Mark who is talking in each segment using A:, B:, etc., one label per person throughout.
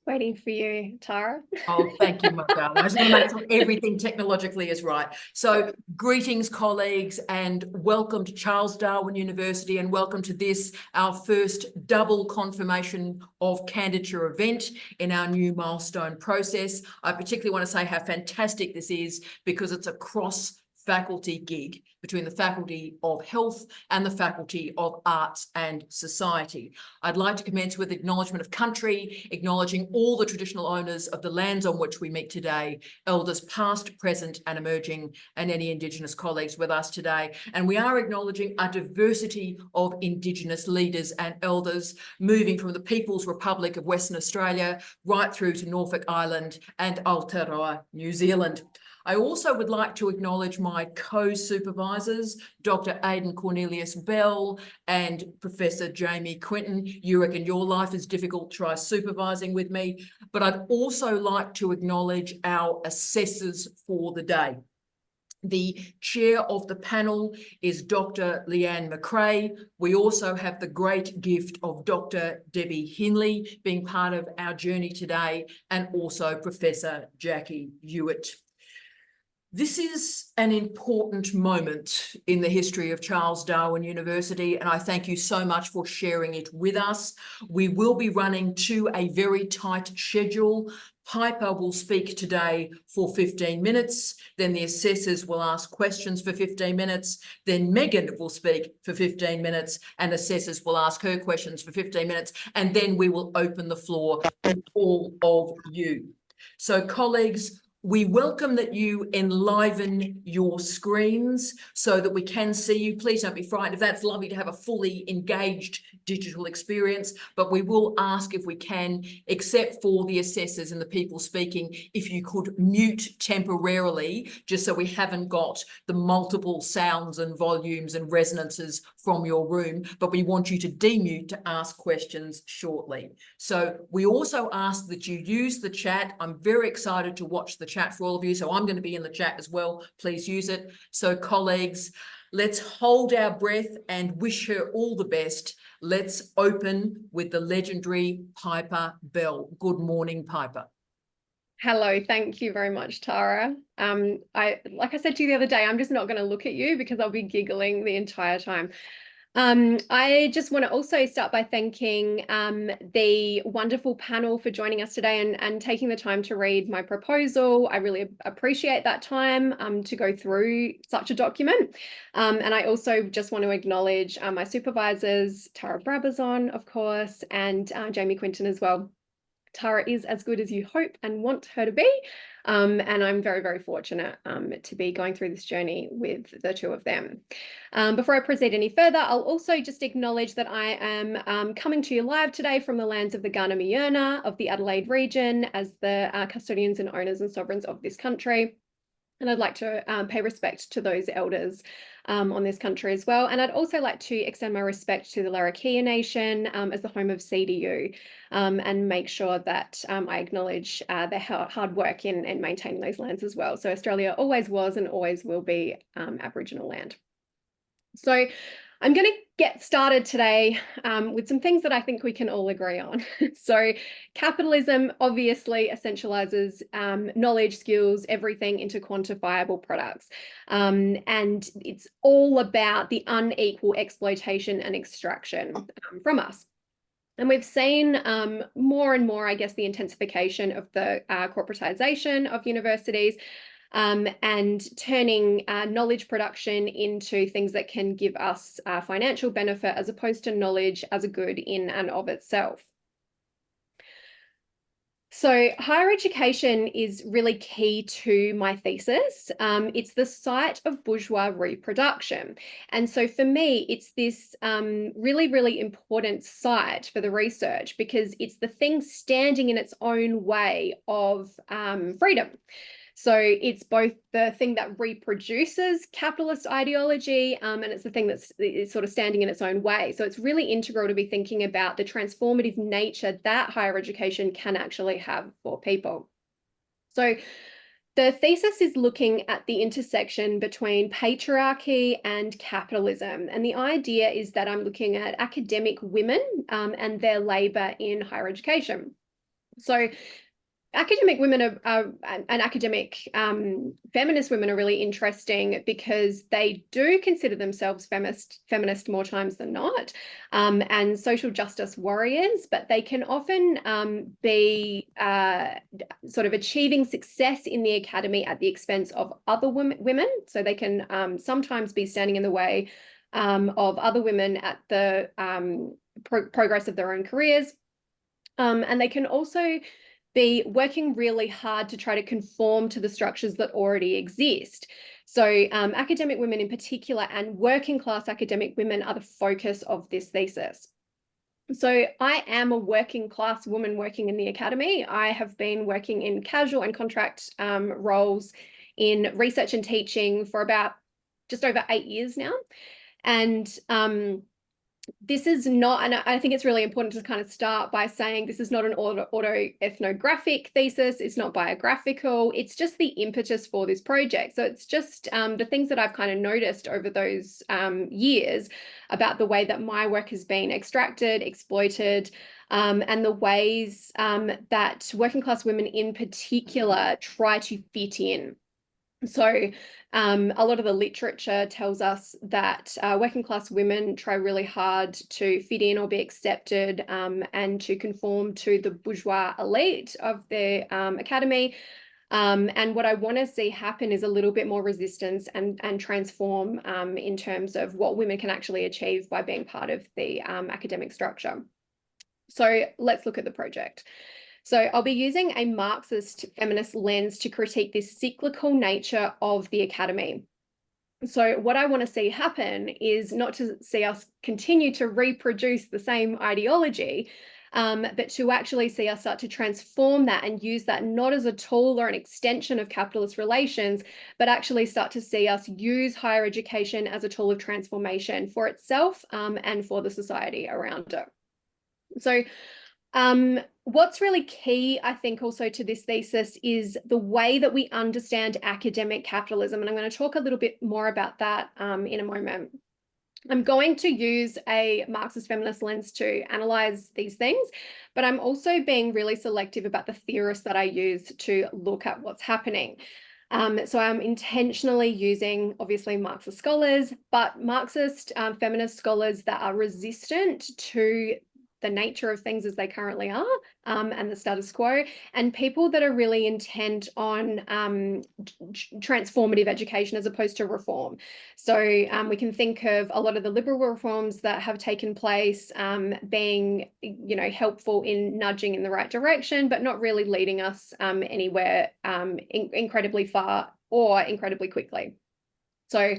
A: Waiting for you, Tara.
B: Oh, thank you, my darling. I just want to make sure everything technologically is right. So greetings, colleagues, and welcome to Charles Darwin University, and welcome to this, our first double confirmation of candidature event in our new milestone process. I particularly want to say how fantastic this is because it's a cross-faculty gig between the Faculty of Health and the Faculty of Arts and Society. I'd like to commence with acknowledgement of country, acknowledging all the traditional owners of the lands on which we meet today, elders past, present and emerging, and any Indigenous colleagues with us today. And we are acknowledging a diversity of Indigenous leaders and elders, moving from the People's Republic of Western Australia right through to Norfolk Island and Aotearoa, New Zealand. I also would like to acknowledge my co-supervisors, Dr. Aidan Cornelius Bell and Professor Jamie Quinton. You reckon your life is difficult, try supervising with me. But I'd also like to acknowledge our assessors for the day. The chair of the panel is Dr. Leanne McRae. We also have the great gift of Dr. Debbie Hinley being part of our journey today, and also Professor Jackie Hewitt. This is an important moment in the history of Charles Darwin University, and I thank you so much for sharing it with us. We will be running to a very tight schedule. Piper will speak today for 15 minutes, then the assessors will ask questions for 15 minutes, then Megan will speak for 15 minutes, and assessors will ask her questions for 15 minutes, and then we will open the floor to all of you. So, colleagues, we welcome that you enliven your screens so that we can see you. Please don't be frightened. If that's lovely to have a fully engaged digital experience, but we will ask if we can, except for the assessors and the people speaking, if you could mute temporarily, just so we haven't got the multiple sounds and volumes and resonances from your room, but we want you to demute to ask questions shortly. So we also ask that you use the chat. I'm very excited to watch the chat for all of you, so I'm going to be in the chat as well. Please use it. So colleagues, let's hold our breath and wish her all the best. Let's open with the legendary Piper Bell. Good morning, Piper.
A: Hello, thank you very much, Tara. Like I said to you the other day, I'm just not going to look at you because I'll be giggling the entire time. I just want to also start by thanking the wonderful panel for joining us today and taking the time to read my proposal. I really appreciate that time to go through such a document. And I also just want to acknowledge my supervisors, Tara Brabazon, of course, and Jamie Quinton as well. Tara is as good as you hope and want her to be. And I'm very, very fortunate to be going through this journey with the two of them. Before I proceed any further, I'll also just acknowledge that I am coming to you live today from the lands of the Gunamiyurna of the Adelaide region as the custodians and owners and sovereigns of this country. And I'd like to pay respect to those elders on this country as well. And I'd also like to extend my respect to the Larrakia Nation as the home of CDU and make sure that I acknowledge their hard work in maintaining those lands as well. So Australia always was and always will be Aboriginal land. So I'm going to get started today with some things that I think we can all agree on. So capitalism obviously essentializes knowledge, skills, everything into quantifiable products. And it's all about the unequal exploitation and extraction from us. And we've seen more and more, I guess, the intensification of the corporatization of universities, and turning knowledge production into things that can give us financial benefit as opposed to knowledge as a good in and of itself. So higher education is really key to my thesis. It's the site of bourgeois reproduction. And so for me, it's this really, really important site for the research because it's the thing standing in its own way of freedom. So it's both the thing that reproduces capitalist ideology and it's the thing that's sort of standing in its own way. So it's really integral to be thinking about the transformative nature that higher education can actually have for people. So the thesis is looking at the intersection between patriarchy and capitalism. And the idea is that I'm looking at academic women and their labour in higher education. So academic women and academic feminist women are really interesting because they do consider themselves feminist more times than not, and social justice warriors, but they can often be sort of achieving success in the academy at the expense of other women. So they can sometimes be standing in the way of other women at the progress of their own careers. And they can also be working really hard to try to conform to the structures that already exist. So academic women in particular and working class academic women are the focus of this thesis. So I am a working class woman working in the academy. I have been working in casual and contract roles in research and teaching for about just over 8 years now. And this is not, and I think it's really important to kind of start by saying this is not an autoethnographic thesis. It's not biographical. It's just the impetus for this project. So it's just the things that I've kind of noticed over those years about the way that my work has been extracted, exploited, and the ways that working class women in particular try to fit in. So a lot of the literature tells us that working class women try really hard to fit in or be accepted and to conform to the bourgeois elite of the academy. And what I want to see happen is a little bit more resistance and transform in terms of what women can actually achieve by being part of the academic structure. So let's look at the project. So I'll be using a Marxist feminist lens to critique this cyclical nature of the academy. So what I want to see happen is not to see us continue to reproduce the same ideology, but to actually see us start to transform that and use that not as a tool or an extension of capitalist relations, but actually start to see us use higher education as a tool of transformation for itself and for the society around it. So what's really key, I think, also to this thesis is the way that we understand academic capitalism. And I'm going to talk a little bit more about that in a moment. I'm going to use a Marxist feminist lens to analyze these things, but I'm also being really selective about the theorists that I use to look at what's happening. So I'm intentionally using, obviously, Marxist scholars, but Marxist feminist scholars that are resistant to the nature of things as they currently are and the status quo, and people that are really intent on transformative education as opposed to reform. So we can think of a lot of the liberal reforms that have taken place being, helpful in nudging in the right direction, but not really leading us anywhere incredibly far or incredibly quickly. So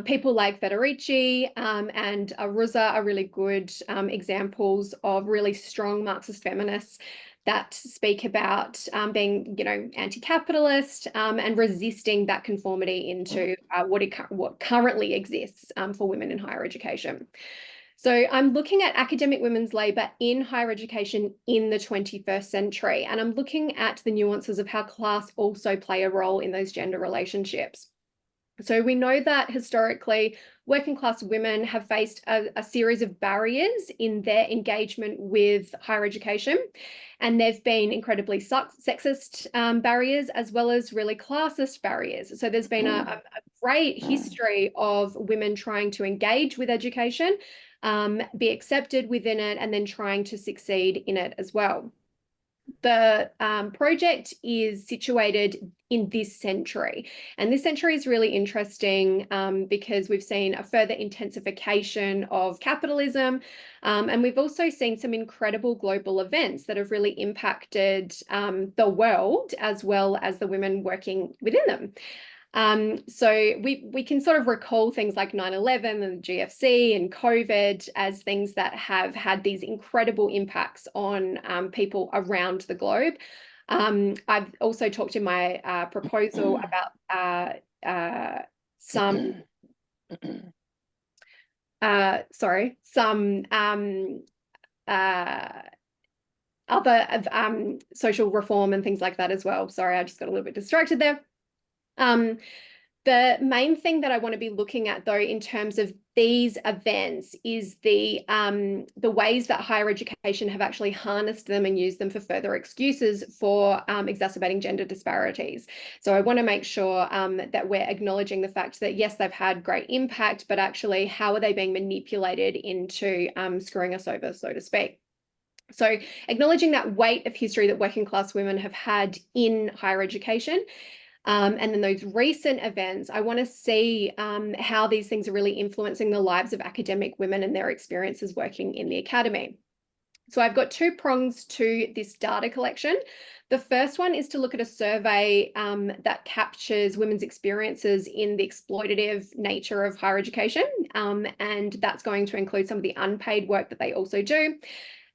A: people like Federici and Aruzza are really good examples of really strong Marxist feminists that speak about being, anti-capitalist and resisting that conformity into what currently exists for women in higher education. So I'm looking at academic women's labour in higher education in the 21st century, and I'm looking at the nuances of how class also play a role in those gender relationships. So we know that historically, working class women have faced a series of barriers in their engagement with higher education, and they've been incredibly sexist barriers as well as really classist barriers. So there's been a great history of women trying to engage with education, be accepted within it, and then trying to succeed in it as well. The project is situated in this century, and this century is really interesting because we've seen a further intensification of capitalism, and we've also seen some incredible global events that have really impacted the world as well as the women working within them. So we can sort of recall things like 9/11 and the GFC and COVID as things that have had these incredible impacts on people around the globe. I've also talked in my proposal about some other social reform and things like that as well. Sorry, I just got a little bit distracted there. The main thing that I want to be looking at, though, in terms of these events is the ways that higher education have actually harnessed them and used them for further excuses for exacerbating gender disparities. So I want to make sure that we're acknowledging the fact that, yes, they've had great impact, but actually how are they being manipulated into screwing us over, so to speak. So acknowledging that weight of history that working class women have had in higher education. And then those recent events, I want to see how these things are really influencing the lives of academic women and their experiences working in the academy. So I've got two prongs to this data collection. The first one is to look at a survey that captures women's experiences in the exploitative nature of higher education. And that's going to include some of the unpaid work that they also do.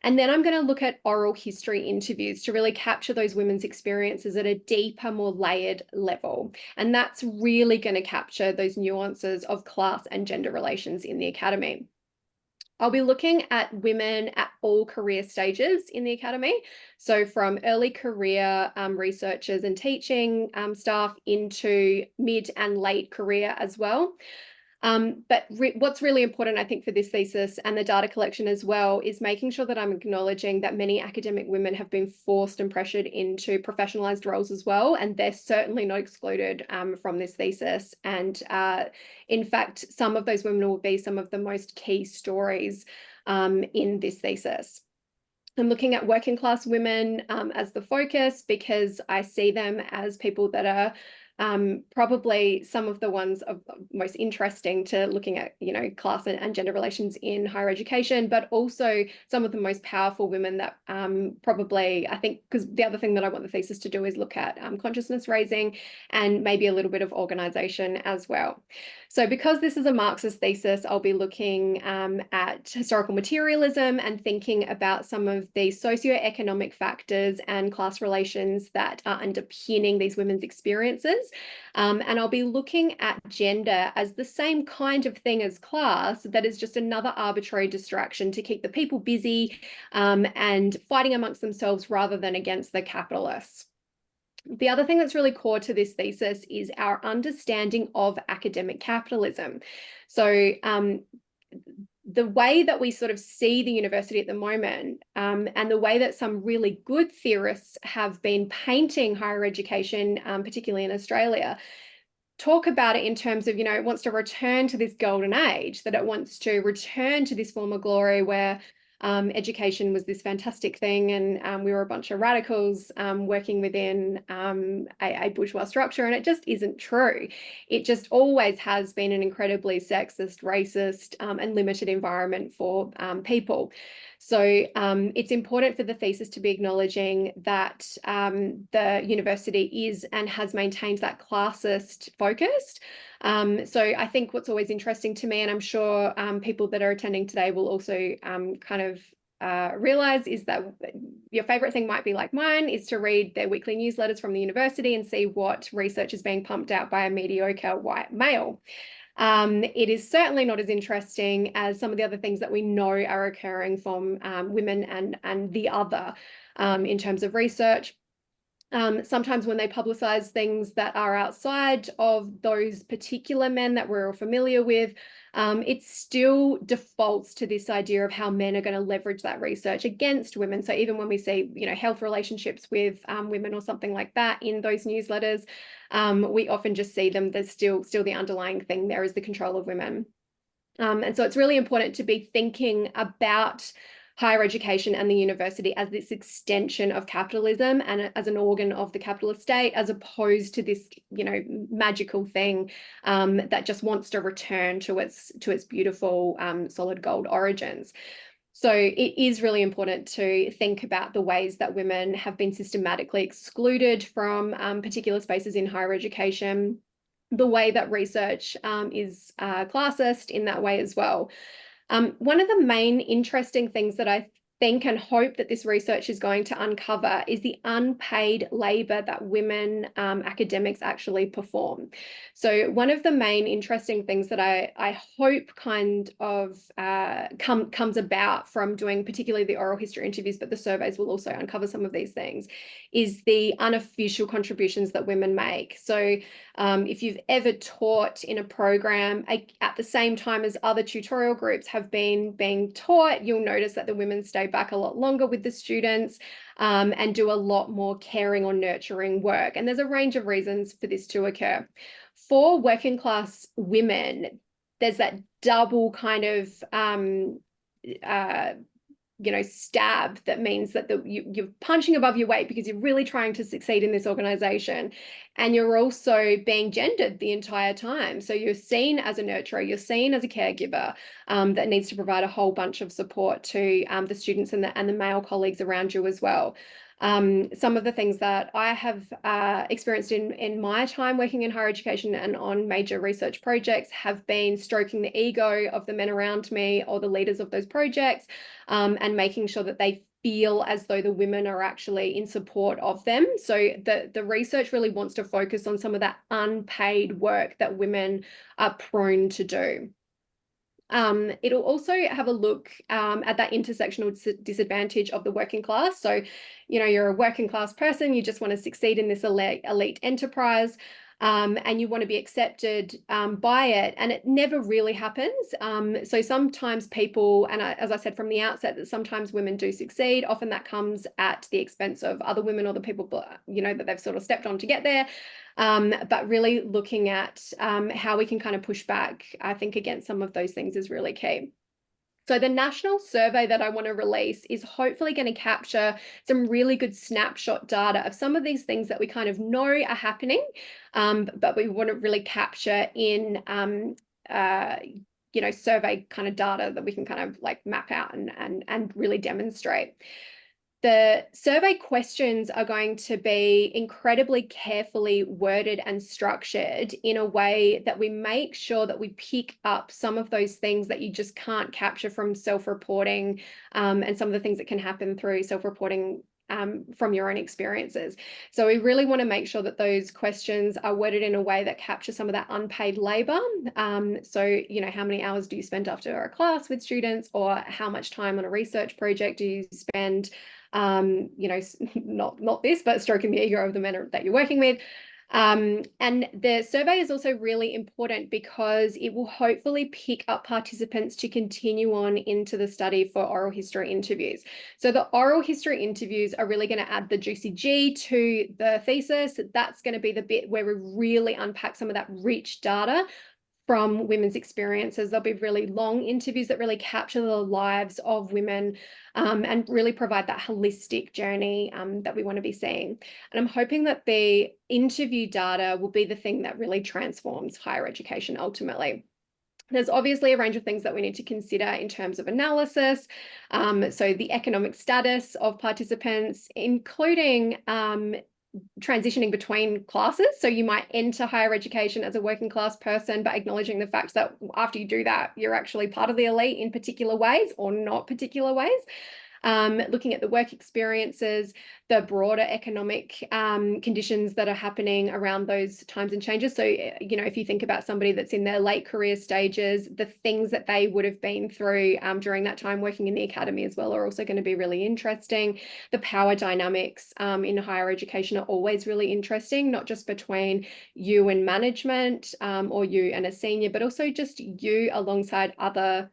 A: And then I'm going to look at oral history interviews to really capture those women's experiences at a deeper, more layered level. And that's really going to capture those nuances of class and gender relations in the academy. I'll be looking at women at all career stages in the academy. So from early career researchers and teaching staff into mid and late career as well. But what's really important, I think, for this thesis and the data collection as well is making sure that I'm acknowledging that many academic women have been forced and pressured into professionalized roles as well, and they're certainly not excluded from this thesis. And in fact, some of those women will be some of the most key stories in this thesis. I'm looking at working class women as the focus because I see them as people that are probably some of the ones of most interesting to looking at, class and gender relations in higher education, but also some of the most powerful women that probably, I think, because the other thing that I want the thesis to do is look at consciousness raising and maybe a little bit of organization as well. So because this is a Marxist thesis, I'll be looking at historical materialism and thinking about some of the socioeconomic factors and class relations that are underpinning these women's experiences. And I'll be looking at gender as the same kind of thing as class, that is just another arbitrary distraction to keep the people busy and fighting amongst themselves rather than against the capitalists. The other thing that's really core to this thesis is our understanding of academic capitalism. So the way that we sort of see the university at the moment and the way that some really good theorists have been painting higher education, particularly in Australia, talk about it in terms of, it wants to return to this golden age, that it wants to return to this former glory where education was this fantastic thing and we were a bunch of radicals working within a bourgeois structure, and it just isn't true. It just always has been an incredibly sexist, racist and limited environment for people. So it's important for the thesis to be acknowledging that the university is and has maintained that classist focused. So I think what's always interesting to me, and I'm sure people that are attending today will also kind of realize, is that your favorite thing might be like mine, is to read their weekly newsletters from the university and see what research is being pumped out by a mediocre white male. It is certainly not as interesting as some of the other things that we know are occurring from women and the other in terms of research. Sometimes when they publicize things that are outside of those particular men that we're all familiar with, it still defaults to this idea of how men are going to leverage that research against women. So even when we see, health relationships with women or something like that in those newsletters, we often just see them. There's still the underlying thing there is the control of women. And so it's really important to be thinking about higher education and the university as this extension of capitalism and as an organ of the capitalist state, as opposed to this, magical thing that just wants to return to its beautiful solid gold origins. So it is really important to think about the ways that women have been systematically excluded from particular spaces in higher education, the way that research is classist in that way as well. One of the main interesting things that I think and hope that this research is going to uncover is the unpaid labor that women academics actually perform. So one of the main interesting things that I hope kind of comes about from doing particularly the oral history interviews, but the surveys will also uncover some of these things, is the unofficial contributions that women make. So if you've ever taught in a program at the same time as other tutorial groups have been being taught, you'll notice that the women stay back a lot longer with the students and do a lot more caring or nurturing work. And there's a range of reasons for this to occur. For working class women, there's that double kind of stab that means that you're punching above your weight because you're really trying to succeed in this organization, and you're also being gendered the entire time. So you're seen as a nurturer, you're seen as a caregiver that needs to provide a whole bunch of support to the students and the male colleagues around you as well. Some of the things that I have experienced in my time working in higher education and on major research projects have been stroking the ego of the men around me or the leaders of those projects, and making sure that they feel as though the women are actually in support of them. So the research really wants to focus on some of that unpaid work that women are prone to do. It'll also have a look at that intersectional disadvantage of the working class. So, you're a working class person, you just want to succeed in this elite enterprise, and you want to be accepted by it, and it never really happens. So sometimes people, and as I said from the outset, that sometimes women do succeed. Often that comes at the expense of other women or the people, that they've sort of stepped on to get there. But really looking at how we can kind of push back, I think, against some of those things is really key. So the national survey that I want to release is hopefully going to capture some really good snapshot data of some of these things that we kind of know are happening, but we want to really capture in survey kind of data that we can kind of like map out and really demonstrate. The survey questions are going to be incredibly carefully worded and structured in a way that we make sure that we pick up some of those things that you just can't capture from self-reporting, and some of the things that can happen through self-reporting from your own experiences. So we really want to make sure that those questions are worded in a way that capture some of that unpaid labor. So, how many hours do you spend after a class with students, or how much time on a research project do you spend, not this, but stroking the ego of the men that you're working with. And the survey is also really important because it will hopefully pick up participants to continue on into the study for oral history interviews. So the oral history interviews are really going to add the juicy G to the thesis. That's going to be the bit where we really unpack some of that rich data from women's experiences. There'll be really long interviews that really capture the lives of women, and really provide that holistic journey that we want to be seeing. And I'm hoping that the interview data will be the thing that really transforms higher education ultimately. There's obviously a range of things that we need to consider in terms of analysis. So the economic status of participants, including transitioning between classes. So you might enter higher education as a working class person, but acknowledging the fact that after you do that, you're actually part of the elite in particular ways or not particular ways. Looking at the work experiences, the broader economic conditions that are happening around those times and changes. So, if you think about somebody that's in their late career stages, the things that they would have been through during that time working in the academy as well are also going to be really interesting. The power dynamics in higher education are always really interesting, not just between you and management or you and a senior, but also just you alongside other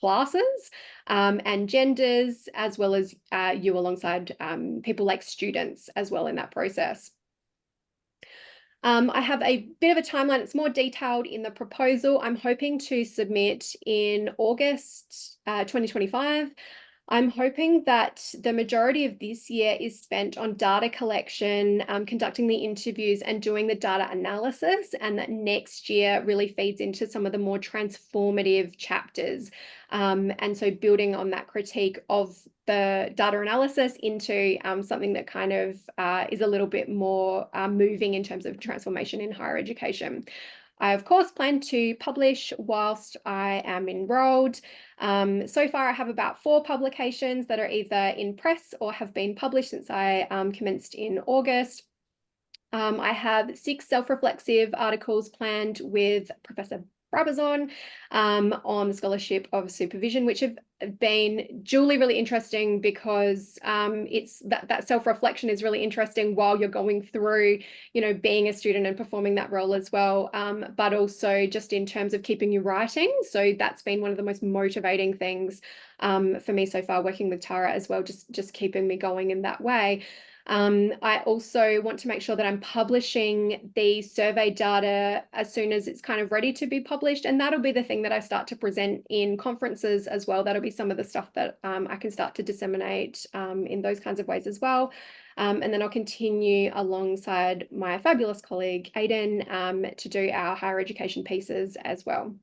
A: classes and genders, as well as you alongside people like students as well in that process. I have a bit of a timeline. It's more detailed in the proposal. I'm hoping to submit in August 2025. I'm hoping that the majority of this year is spent on data collection, conducting the interviews and doing the data analysis, and that next year really feeds into some of the more transformative chapters. And so building on that critique of the data analysis into something that kind of is a little bit more moving in terms of transformation in higher education. I, of course, plan to publish whilst I am enrolled. So far, I have about 4 publications that are either in press or have been published since I commenced in August. I have 6 self-reflexive articles planned with Professor Brabazon on the scholarship of supervision, which have been duly really interesting because it's that self-reflection is really interesting while you're going through, being a student and performing that role as well, but also just in terms of keeping you writing. So that's been one of the most motivating things for me so far, working with Tara as well, just keeping me going in that way. I also want to make sure that I'm publishing the survey data as soon as it's kind of ready to be published. And that'll be the thing that I start to present in conferences as well. That'll be some of the stuff that I can start to disseminate in those kinds of ways as well. And then I'll continue alongside my fabulous colleague, Aidan, to do our higher education pieces as well.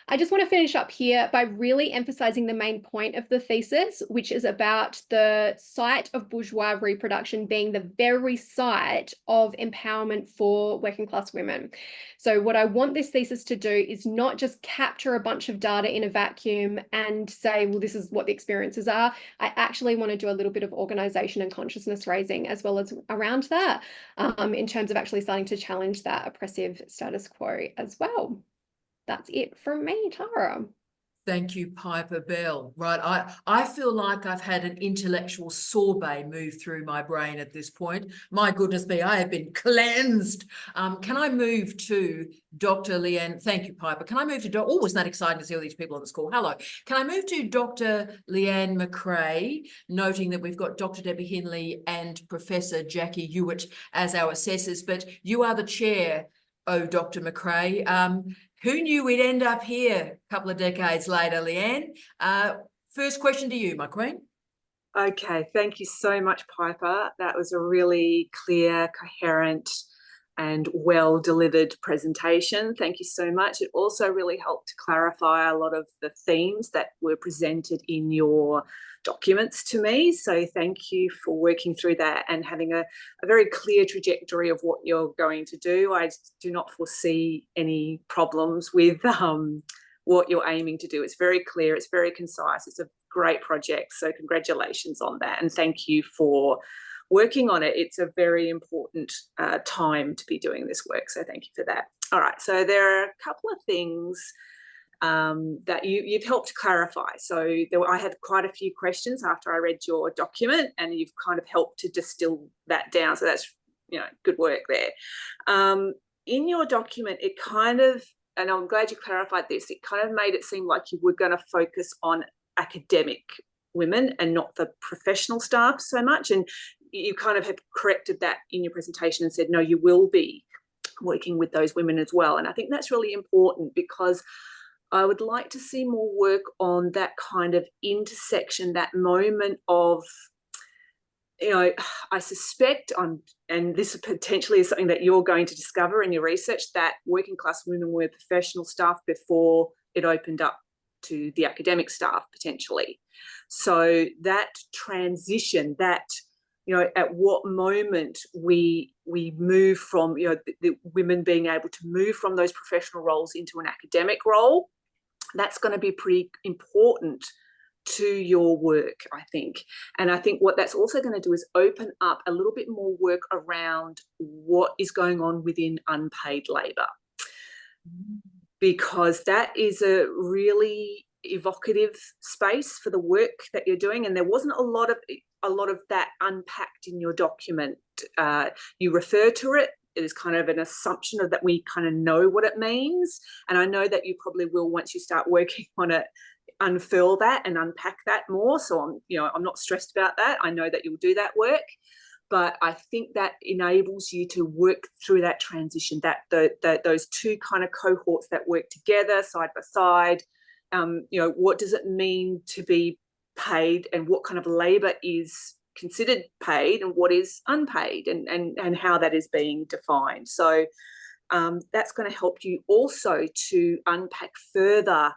A: I just want to finish up here by really emphasizing the main point of the thesis, which is about the site of bourgeois reproduction being the very site of empowerment for working class women. So what I want this thesis to do is not just capture a bunch of data in a vacuum and say, well, this is what the experiences are. I actually want to do a little bit of organization and consciousness raising as well as around that, in terms of actually starting to challenge that oppressive status quo as well. That's it from me, Tara.
B: Thank you, Piper Bell. Right, I feel like I've had an intellectual sorbet move through my brain at this point. My goodness me, I have been cleansed. Can I move to Dr. Leanne? Thank you, Piper. Can I move to oh, wasn't that exciting to see all these people on this call? Hello. Can I move to Dr. Leanne McRae, noting that we've got Dr. Debbie Hinley and Professor Jackie Hewitt as our assessors, but you are the chair, oh, Dr. McRae. Who knew we'd end up here a couple of decades later, Leanne? First question to you, my queen.
C: Okay, thank you so much, Piper. That was a really clear, coherent, and well-delivered presentation. Thank you so much. It also really helped to clarify a lot of the themes that were presented in your documents to me. So thank you for working through that and having a very clear trajectory of what you're going to do. I do not foresee any problems with what you're aiming to do. It's very clear, it's very concise, it's a great project. So congratulations on that. And thank you for working on it. It's a very important time to be doing this work. So thank you for that. All right, so there are a couple of things that you've helped clarify. So I had quite a few questions after I read your document, and you've kind of helped to distill that down. So that's, good work there. In your document, it kind of, and I'm glad you clarified this, it kind of made it seem like you were going to focus on academic women and not the professional staff so much. And you kind of have corrected that in your presentation and said, no, you will be working with those women as well. And I think that's really important because I would like to see more work on that kind of intersection, that moment of, I suspect, and this potentially is something that you're going to discover in your research, that working class women were professional staff before it opened up to the academic staff potentially. So that transition, that, at what moment we move from, the women being able to move from those professional roles into an academic role, that's going to be pretty important to your work, I think. And I think what that's also going to do is open up a little bit more work around what is going on within unpaid labour, because that is a really evocative space for the work that you're doing, and there wasn't a lot of that unpacked in your document. You refer to it. It is kind of an assumption of that we kind of know what it means, and I know that you probably will, once you start working on it, unfurl that and unpack that more. So I'm not stressed about that. I know that you'll do that work, but I think that enables you to work through that transition, that those two kind of cohorts that work together side by side. What does it mean to be paid, and what kind of labour is considered paid and what is unpaid, and how that is being defined. So that's going to help you also to unpack further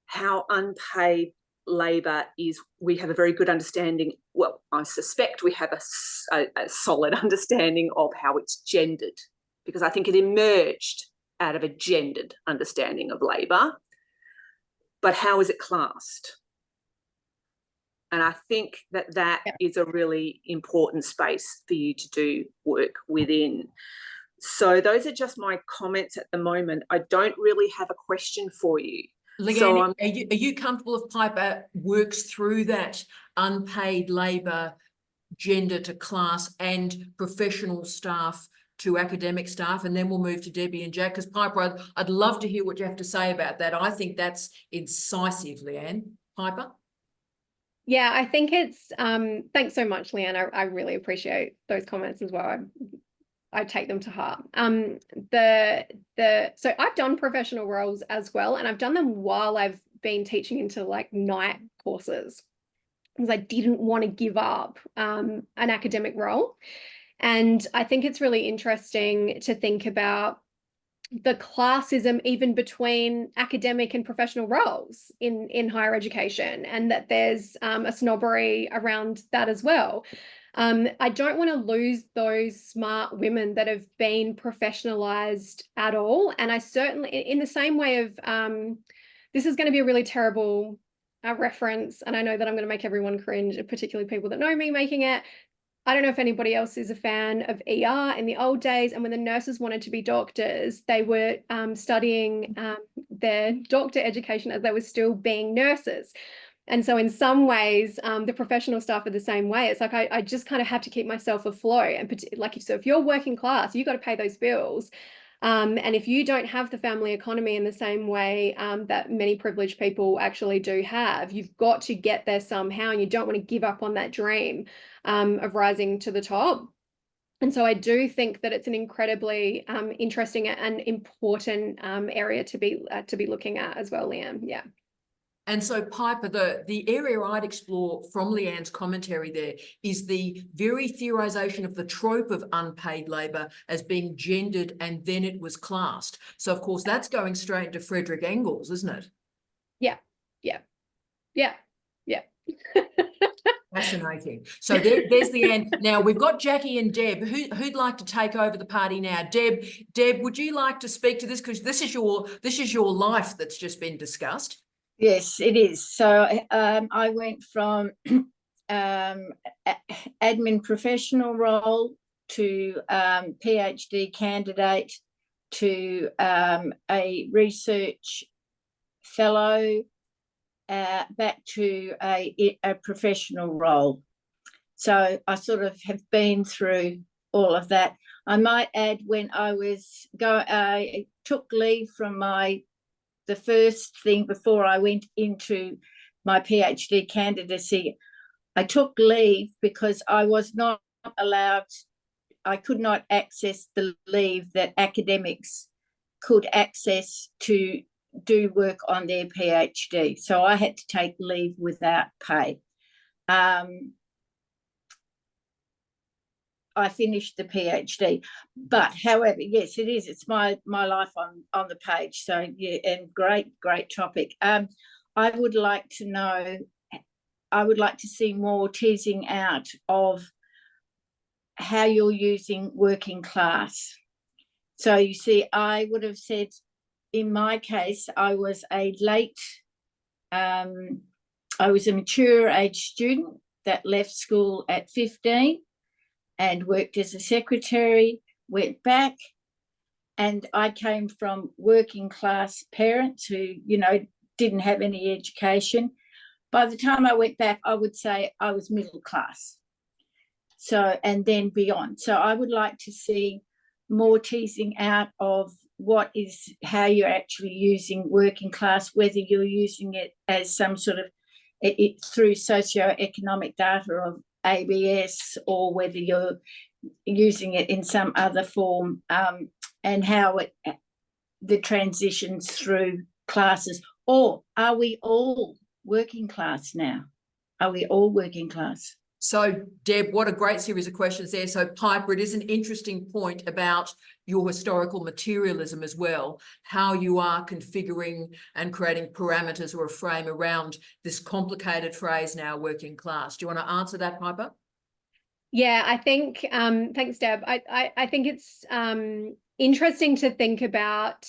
C: how unpaid labour is. We have a very good understanding, well, I suspect we have a solid understanding of how it's gendered, because I think it emerged out of a gendered understanding of labour, but how is it classed? And I think that that is a really important space for you to do work within. So those are just my comments at the moment. I don't really have a question for you.
B: Leanne,
C: So
B: are you comfortable if Piper works through that unpaid labour, gender to class and professional staff to academic staff, and then we'll move to Debbie and Jack? Because Piper, I'd love to hear what you have to say about that. I think that's incisive, Leanne. Piper?
A: Yeah, I think it's, thanks so much, Leanne. I really appreciate those comments as well. I take them to heart. So I've done professional roles as well, and I've done them while I've been teaching into like night courses, because I didn't want to give up an academic role. And I think it's really interesting to think about the classism even between academic and professional roles in higher education, and that there's a snobbery around that as well. I don't want to lose those smart women that have been professionalized at all. And I certainly, in the same way of, this is going to be a really terrible reference, and I know that I'm going to make everyone cringe, particularly people that know me making it. I don't know if anybody else is a fan of ER in the old days, and when the nurses wanted to be doctors, they were studying their doctor education as they were still being nurses. And so in some ways, the professional staff are the same way. It's like I just kind of have to keep myself afloat. And like, if you're working class, you got to pay those bills. And if you don't have the family economy in the same way that many privileged people actually do have, you've got to get there somehow, and you don't want to give up on that dream of rising to the top. And so I do think that it's an incredibly interesting and important area to be looking at as well, Leanne. Yeah.
B: And so, Piper, the area I'd explore from Leanne's commentary there is the very theorisation of the trope of unpaid labour as being gendered and then it was classed. So, of course, that's going straight into Frederick Engels, isn't it?
A: Yeah, yeah, yeah, yeah.
B: Fascinating. So there's the end. Now we've got Jackie and Deb. Who'd like to take over the party now? Deb, would you like to speak to this? Because this is your life that's just been discussed.
D: Yes, it is. So I went from admin professional role to PhD candidate to a research fellow, back to a professional role. So I sort of have been through all of that. I might add, when I took leave from the first thing before I went into my PhD candidacy, I took leave because I was not allowed, I could not access the leave that academics could access to do work on their PhD. So I had to take leave without pay. I finished the PhD, but however, yes, it is. It's my life on the page. So yeah, and great topic. I would like to know. I would like to see more teasing out of how you're using working class. So you see, I would have said, in my case, I was a mature age student that left school at 15. And worked as a secretary, went back, and I came from working class parents who, didn't have any education. By the time I went back, I would say I was middle class. So, and then beyond. So I would like to see more teasing out of how you're actually using working class, whether you're using it as some sort of, through socioeconomic data of ABS, or whether you're using it in some other form, and how the transitions through classes. Or are we all working class now? Are we all working class?
B: So, Deb, what a great series of questions there. So, Piper, it is an interesting point about your historical materialism as well, how you are configuring and creating parameters or a frame around this complicated phrase now, working class. Do you want to answer that, Piper?
A: Yeah, I think, thanks, Deb. I think it's interesting to think about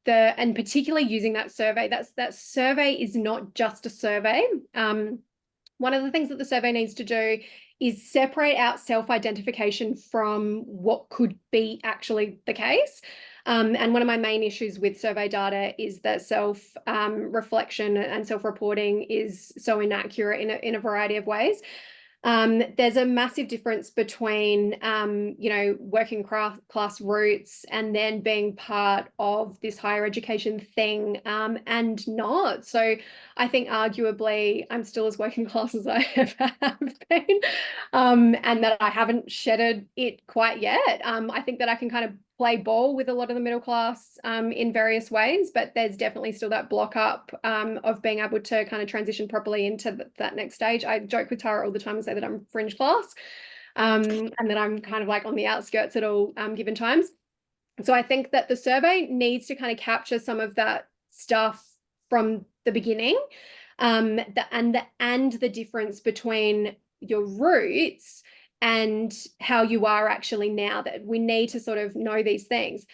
A: and particularly using that survey. That survey is not just a survey. One of the things that the survey needs to do is separate out self-identification from what could be actually the case. And one of my main issues with survey data is that self-reflection and self-reporting is so inaccurate in a variety of ways. There's a massive difference between, working class roots and then being part of this higher education thing and not. So I think arguably I'm still as working class as I ever have been, and that I haven't shedded it quite yet. I think that I can kind of play ball with a lot of the middle class in various ways, but there's definitely still that block up of being able to kind of transition properly into that next stage. I joke with Tara all the time and say that I'm fringe class and that I'm kind of like on the outskirts at all given times. So I think that the survey needs to kind of capture some of that stuff from the beginning, and the difference between your roots and how you are actually now. That we need to sort of know these things.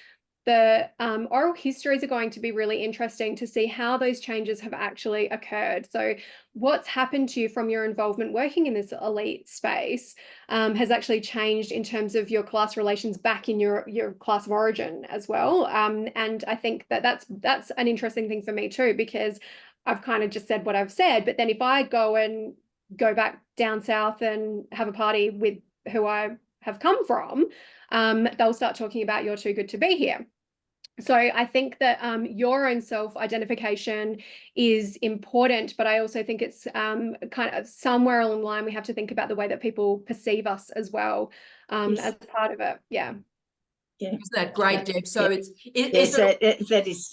A: The oral histories are going to be really interesting to see how those changes have actually occurred. So what's happened to you from your involvement working in this elite space has actually changed in terms of your class relations back in your class of origin as well. And I think that that's an interesting thing for me too, because I've kind of just said what I've said, but then if I go back down south and have a party with who I have come from, they'll start talking about you're too good to be here. So I think that your own self-identification is important, but I also think it's kind of somewhere along the line we have to think about the way that people perceive us as well as part of it. Yeah.
B: Isn't that great, Deb? So
D: that is,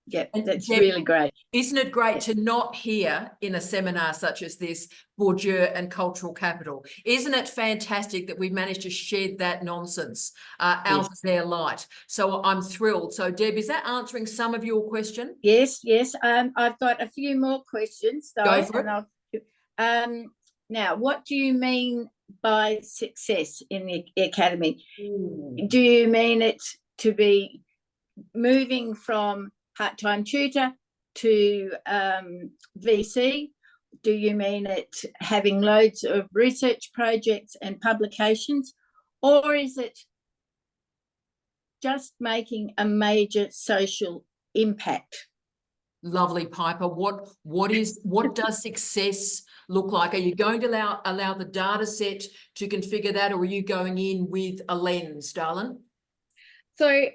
D: that's
B: Deb,
D: really great.
B: Isn't it great to not hear in a seminar such as this, Bourdieu and cultural capital? Isn't it fantastic that we've managed to shed that nonsense out of their light? So I'm thrilled. So Deb, is that answering some of your question?
D: Yes. I've got a few more questions though.
B: Go for
D: it. Now, what do you mean by success in the academy? Do you mean it to be moving from part-time tutor to VC? Do you mean it having loads of research projects and publications? Or is it just making a major social impact?
B: Lovely, Piper. What does success look like? Are you going to allow the data set to configure that, or are you going in with a lens, darling?
A: So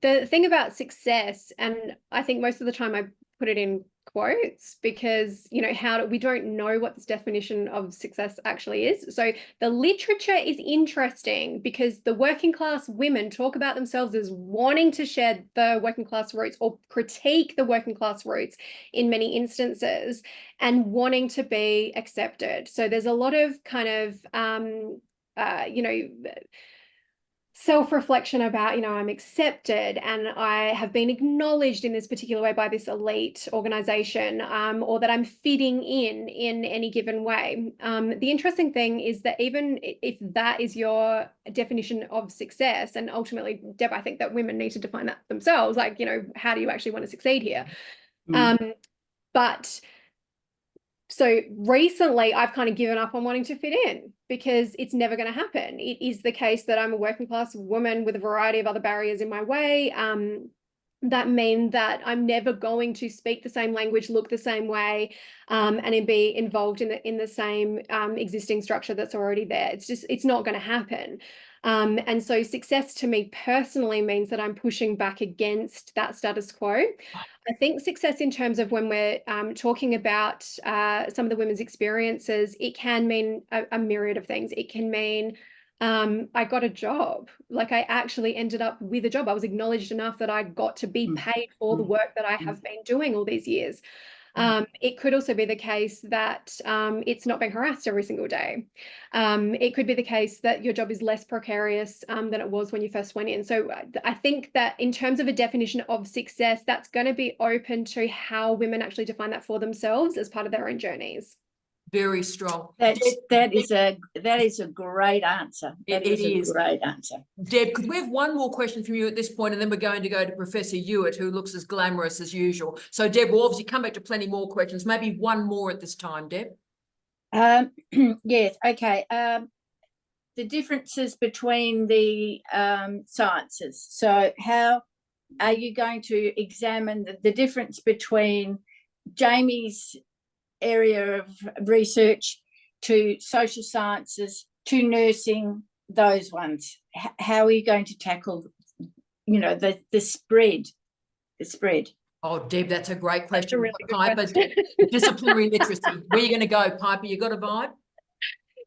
A: the thing about success, and I think most of the time I put it in quotes because, we don't know what this definition of success actually is. So the literature is interesting because the working class women talk about themselves as wanting to share the working class roots or critique the working class roots in many instances and wanting to be accepted. So there's a lot of kind of, self-reflection about, I'm accepted and I have been acknowledged in this particular way by this elite organization, or that I'm fitting in any given way. The interesting thing is that even if that is your definition of success, and ultimately, Deb, I think that women need to define that themselves, like, how do you actually want to succeed here? But so recently I've kind of given up on wanting to fit in because it's never going to happen. It is the case that I'm a working class woman with a variety of other barriers in my way that mean that I'm never going to speak the same language, look the same way, and be involved in the same existing structure that's already there. It's not going to happen. And so success to me personally means that I'm pushing back against that status quo. I think success in terms of when we're talking about some of the women's experiences, it can mean a myriad of things. It can mean I got a job, like I actually ended up with a job. I was acknowledged enough that I got to be paid for the work that I have been doing all these years. It could also be the case that it's not being harassed every single day. It could be the case that your job is less precarious than it was when you first went in. So I think that in terms of a definition of success, that's going to be open to how women actually define that for themselves as part of their own journeys.
B: Very strong.
D: That is a great answer. That
B: It
D: is
B: is.
D: a great answer.
B: Deb, could we have one more question from you at this point, and then we're going to go to Professor Hewitt, who looks as glamorous as usual. So, Deb, we'll obviously come back to plenty more questions. Maybe one more at this time, Deb.
D: Yes. Okay. The differences between the sciences. So, how are you going to examine the difference between Jamie's area of research to social sciences to nursing, those ones? How are you going to tackle, the spread?
B: Oh, Deb, that's a great question.
A: Really good
B: Piper,
A: question.
B: disciplinary literacy. Where are you going to go, Piper? You got a vibe?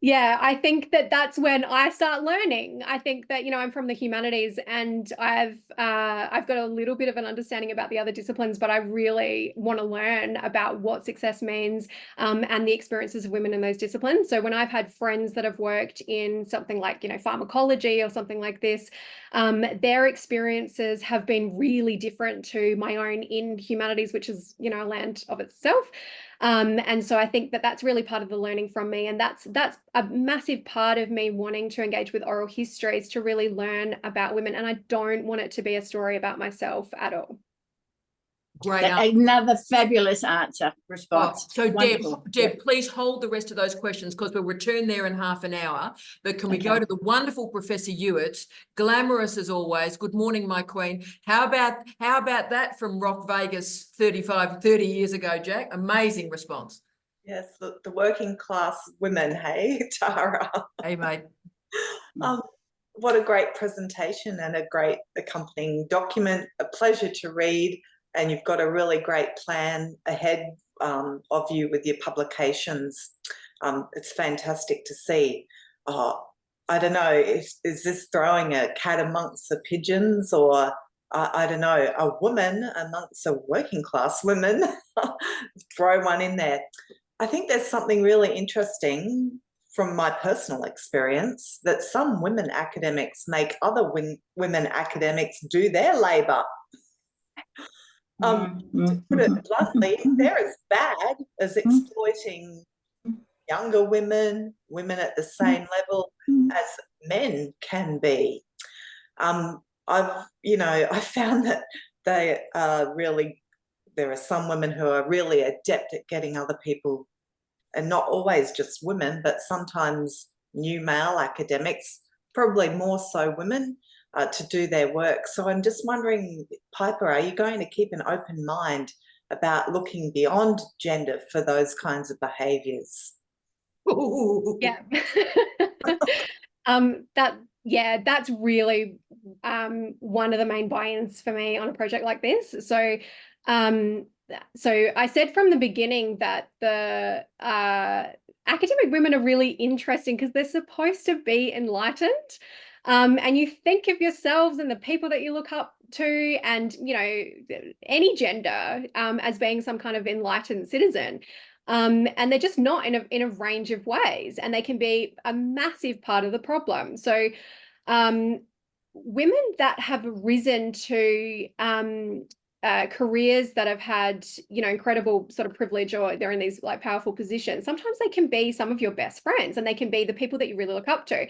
A: Yeah, I think that that's when I start learning. I think that, I'm from the humanities, and I've got a little bit of an understanding about the other disciplines, but I really want to learn about what success means, and the experiences of women in those disciplines. So when I've had friends that have worked in something like, pharmacology or something like this, their experiences have been really different to my own in humanities, which is, a land of itself. And so I think that that's really part of the learning from me. And that's a massive part of me wanting to engage with oral history, is to really learn about women. And I don't want it to be a story about myself at all.
B: Great answer.
D: Another fabulous answer, response.
B: So
D: Wonderful.
B: Deb, please hold the rest of those questions, because we'll return there in half an hour. But can we go to the wonderful Professor Hewitt? Glamorous as always. Good morning, my queen. How about that from Rock Vegas 30 years ago, Jack? Amazing response.
E: Yes, the working class women, hey, Tara.
B: Hey, mate.
E: What a great presentation and a great accompanying document. A pleasure to read. And you've got a really great plan ahead of you with your publications. It's fantastic to see. I don't know, is this throwing a cat amongst the pigeons, or I don't know, a woman amongst the working class women? Throw one in there. I think there's something really interesting from my personal experience, that some women academics make other women academics do their labour. To put it bluntly, they're as bad as exploiting younger women at the same level as men can be. I found that there are some women who are really adept at getting other people, and not always just women, but sometimes new male academics, probably more so women, to do their work. So I'm just wondering, Piper, are you going to keep an open mind about looking beyond gender for those kinds of behaviours?
A: Yeah. That's really one of the main buy-ins for me on a project like this. So I said from the beginning that the academic women are really interesting because they're supposed to be enlightened. And you think of yourselves and the people that you look up to, and any gender as being some kind of enlightened citizen. And they're just not in a range of ways, and they can be a massive part of the problem. So women that have risen to careers that have had incredible sort of privilege, or they're in these like powerful positions, sometimes they can be some of your best friends, and they can be the people that you really look up to.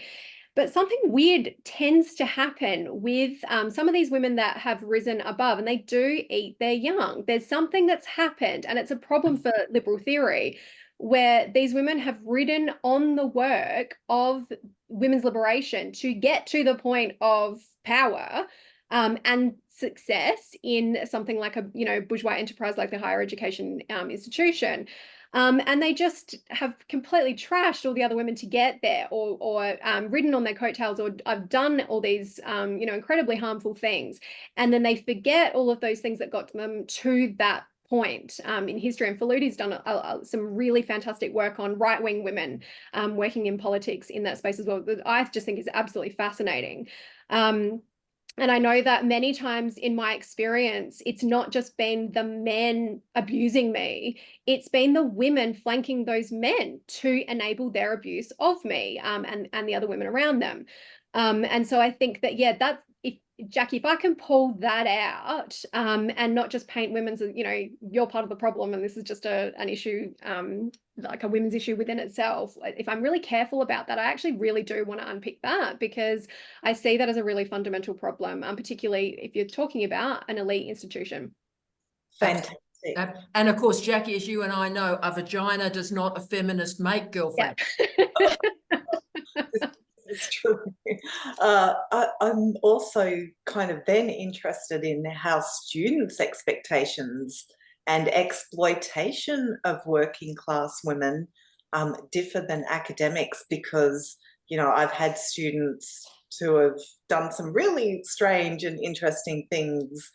A: But something weird tends to happen with some of these women that have risen above, and they do eat their young. There's something that's happened, and it's a problem for liberal theory, where these women have ridden on the work of women's liberation to get to the point of power and success in something like a bourgeois enterprise like the higher education institution. And they just have completely trashed all the other women to get there, or ridden on their coattails, or I've done all these, incredibly harmful things. And then they forget all of those things that got them to that point in history. And Faluti's done some really fantastic work on right-wing women working in politics in that space as well, that I just think is absolutely fascinating. And I know that many times in my experience, it's not just been the men abusing me, it's been the women flanking those men to enable their abuse of me and the other women around them. And so I think that, that's Jackie, if I can pull that out, and not just paint women's, you know, you're part of the problem and this is just an issue, like a women's issue within itself. If I'm really careful about that, I actually really do want to unpick that, because I see that as a really fundamental problem, particularly if you're talking about an elite institution.
E: Fantastic.
B: And of course, Jackie, as you and I know, a vagina does not a feminist make, girlfriend.
A: Yeah.
E: It's true. I'm also kind of then interested in how students' expectations and exploitation of working class women differ than academics, because, you know, I've had students who have done some really strange and interesting things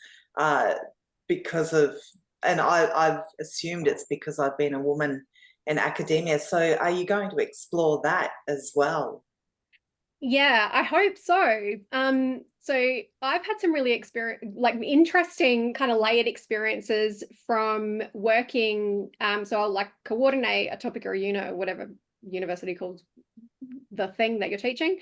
E: because of, and I've assumed it's because I've been a woman in academia. So are you going to explore that as well?
A: Yeah, I hope so. So I've had some really interesting kind of layered experiences from working. So I'll like coordinate a topic or a unit or whatever university calls the thing that you're teaching.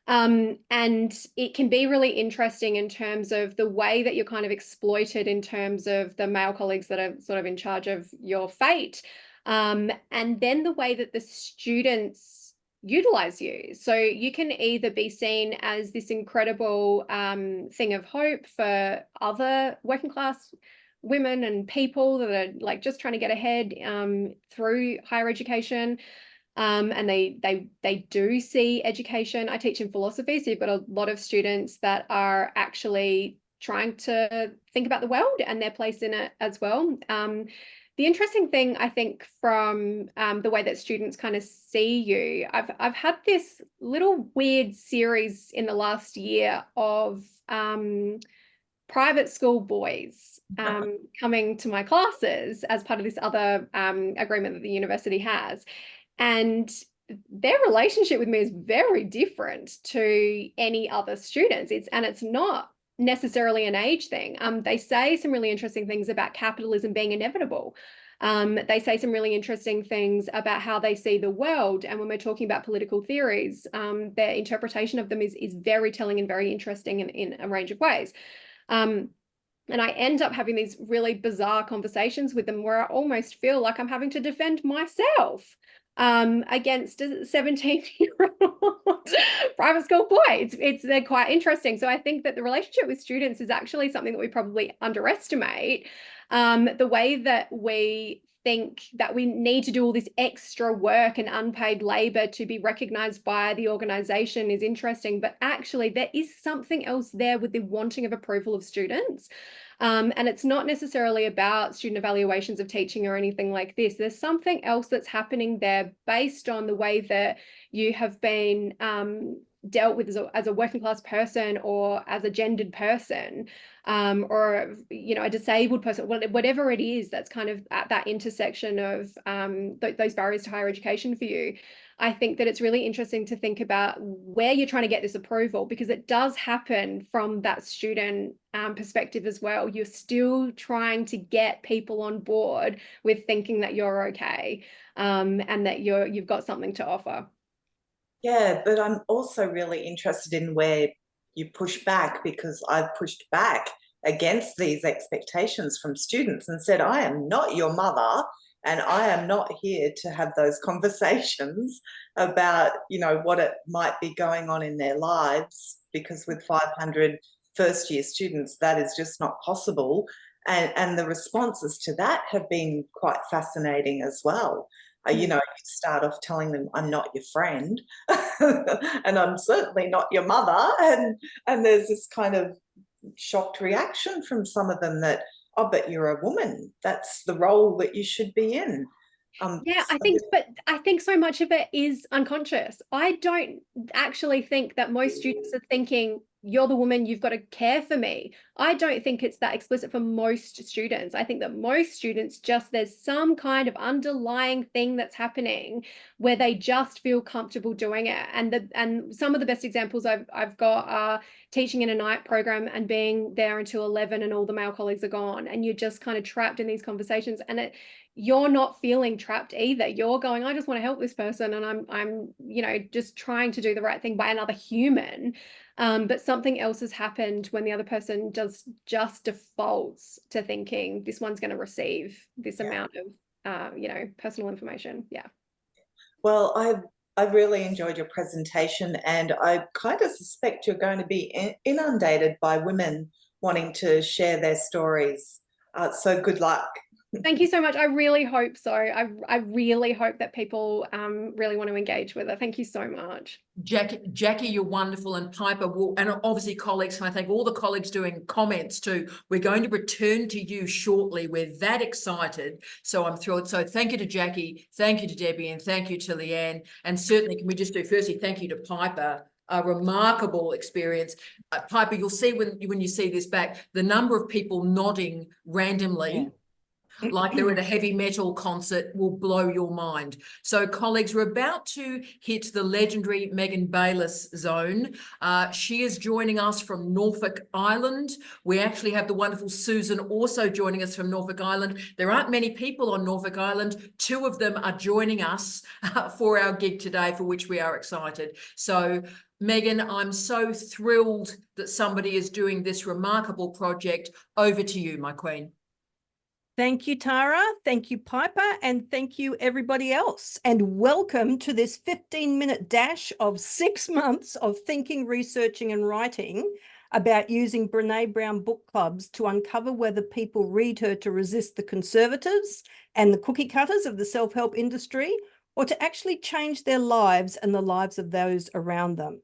A: And it can be really interesting in terms of the way that you're kind of exploited in terms of the male colleagues that are sort of in charge of your fate. And then the way that the students utilize you. So you can either be seen as this incredible thing of hope for other working class women and people that are like just trying to get ahead through higher education. And they do see education. I teach in philosophy, so you've got a lot of students that are actually trying to think about the world and their place in it as well. The interesting thing, I think, from the way that students kind of see you, I've had this little weird series in the last year of private school boys coming to my classes as part of this other agreement that the university has. And their relationship with me is very different to any other students. It's not necessarily an age thing. They say some really interesting things about capitalism being inevitable. They say some really interesting things about how they see the world. And when we're talking about political theories, their interpretation of them is very telling and very interesting in a range of ways. And I end up having these really bizarre conversations with them where I almost feel like I'm having to defend myself against a 17-year-old private school boy. They're quite interesting. So I think that the relationship with students is actually something that we probably underestimate. The way that we think that we need to do all this extra work and unpaid labor to be recognized by the organization is interesting, but actually there is something else there with the wanting of approval of students. And it's not necessarily about student evaluations of teaching or anything like this. There's something else that's happening there based on the way that you have been dealt with as a working class person or as a gendered person, or, you know, a disabled person, whatever it is that's kind of at that intersection of those barriers to higher education for you. I think that it's really interesting to think about where you're trying to get this approval, because it does happen from that student perspective as well. You're still trying to get people on board with thinking that you're okay, and that you've got something to offer.
E: Yeah, but I'm also really interested in where you push back, because I've pushed back against these expectations from students and said, I am not your mother, and I am not here to have those conversations about, you know, what it might be going on in their lives, because with 500 first-year students, that is just not possible. And the responses to that have been quite fascinating as well. You know, you start off telling them, I'm not your friend, and I'm certainly not your mother. And there's this kind of shocked reaction from some of them that, oh, but you're a woman. That's the role that you should be in.
A: Yeah,
E: so
A: I think so much of it is unconscious. I don't actually think that most students are thinking, you're the woman, you've got to care for me. I don't think it's that explicit for most students. I think that most students there's some kind of underlying thing that's happening where they just feel comfortable doing it. And some of the best examples I've got are teaching in a night program and being there until 11 and all the male colleagues are gone, and you're just kind of trapped in these conversations, and you're not feeling trapped either. You're going, I just want to help this person, and I'm just trying to do the right thing by another human. But something else has happened when the other person just defaults to thinking this one's going to receive this amount of personal information. Yeah.
E: Well, I've really enjoyed your presentation, and I kind of suspect you're going to be inundated by women wanting to share their stories. So good luck.
A: Thank you so much. I really hope so. I really hope that people really want to engage with it. Thank you so much.
B: Jackie, you're wonderful, and Piper and obviously colleagues, and I thank all the colleagues doing comments too. We're going to return to you shortly. We're that excited, so I'm thrilled. So thank you to Jackie, thank you to Debbie, and thank you to Leanne. And certainly, can we just do firstly, thank you to Piper. A remarkable experience. Piper, you'll see when you see this back, the number of people nodding randomly.
D: Yeah.
B: Like they're at a heavy metal concert, will blow your mind. So colleagues, we're about to hit the legendary Megan Bayliss zone. She is joining us from Norfolk Island. We actually have the wonderful Susan also joining us from Norfolk Island. There aren't many people on Norfolk Island. 2 of them are joining us for our gig today, for which we are excited. So Megan, I'm so thrilled that somebody is doing this remarkable project. Over to you, my queen.
F: Thank you, Tara. Thank you, Piper. And thank you, everybody else. And welcome to this 15-minute dash of 6 months of thinking, researching, and writing about using Brene Brown book clubs to uncover whether people read her to resist the conservatives and the cookie cutters of the self-help industry, or to actually change their lives and the lives of those around them.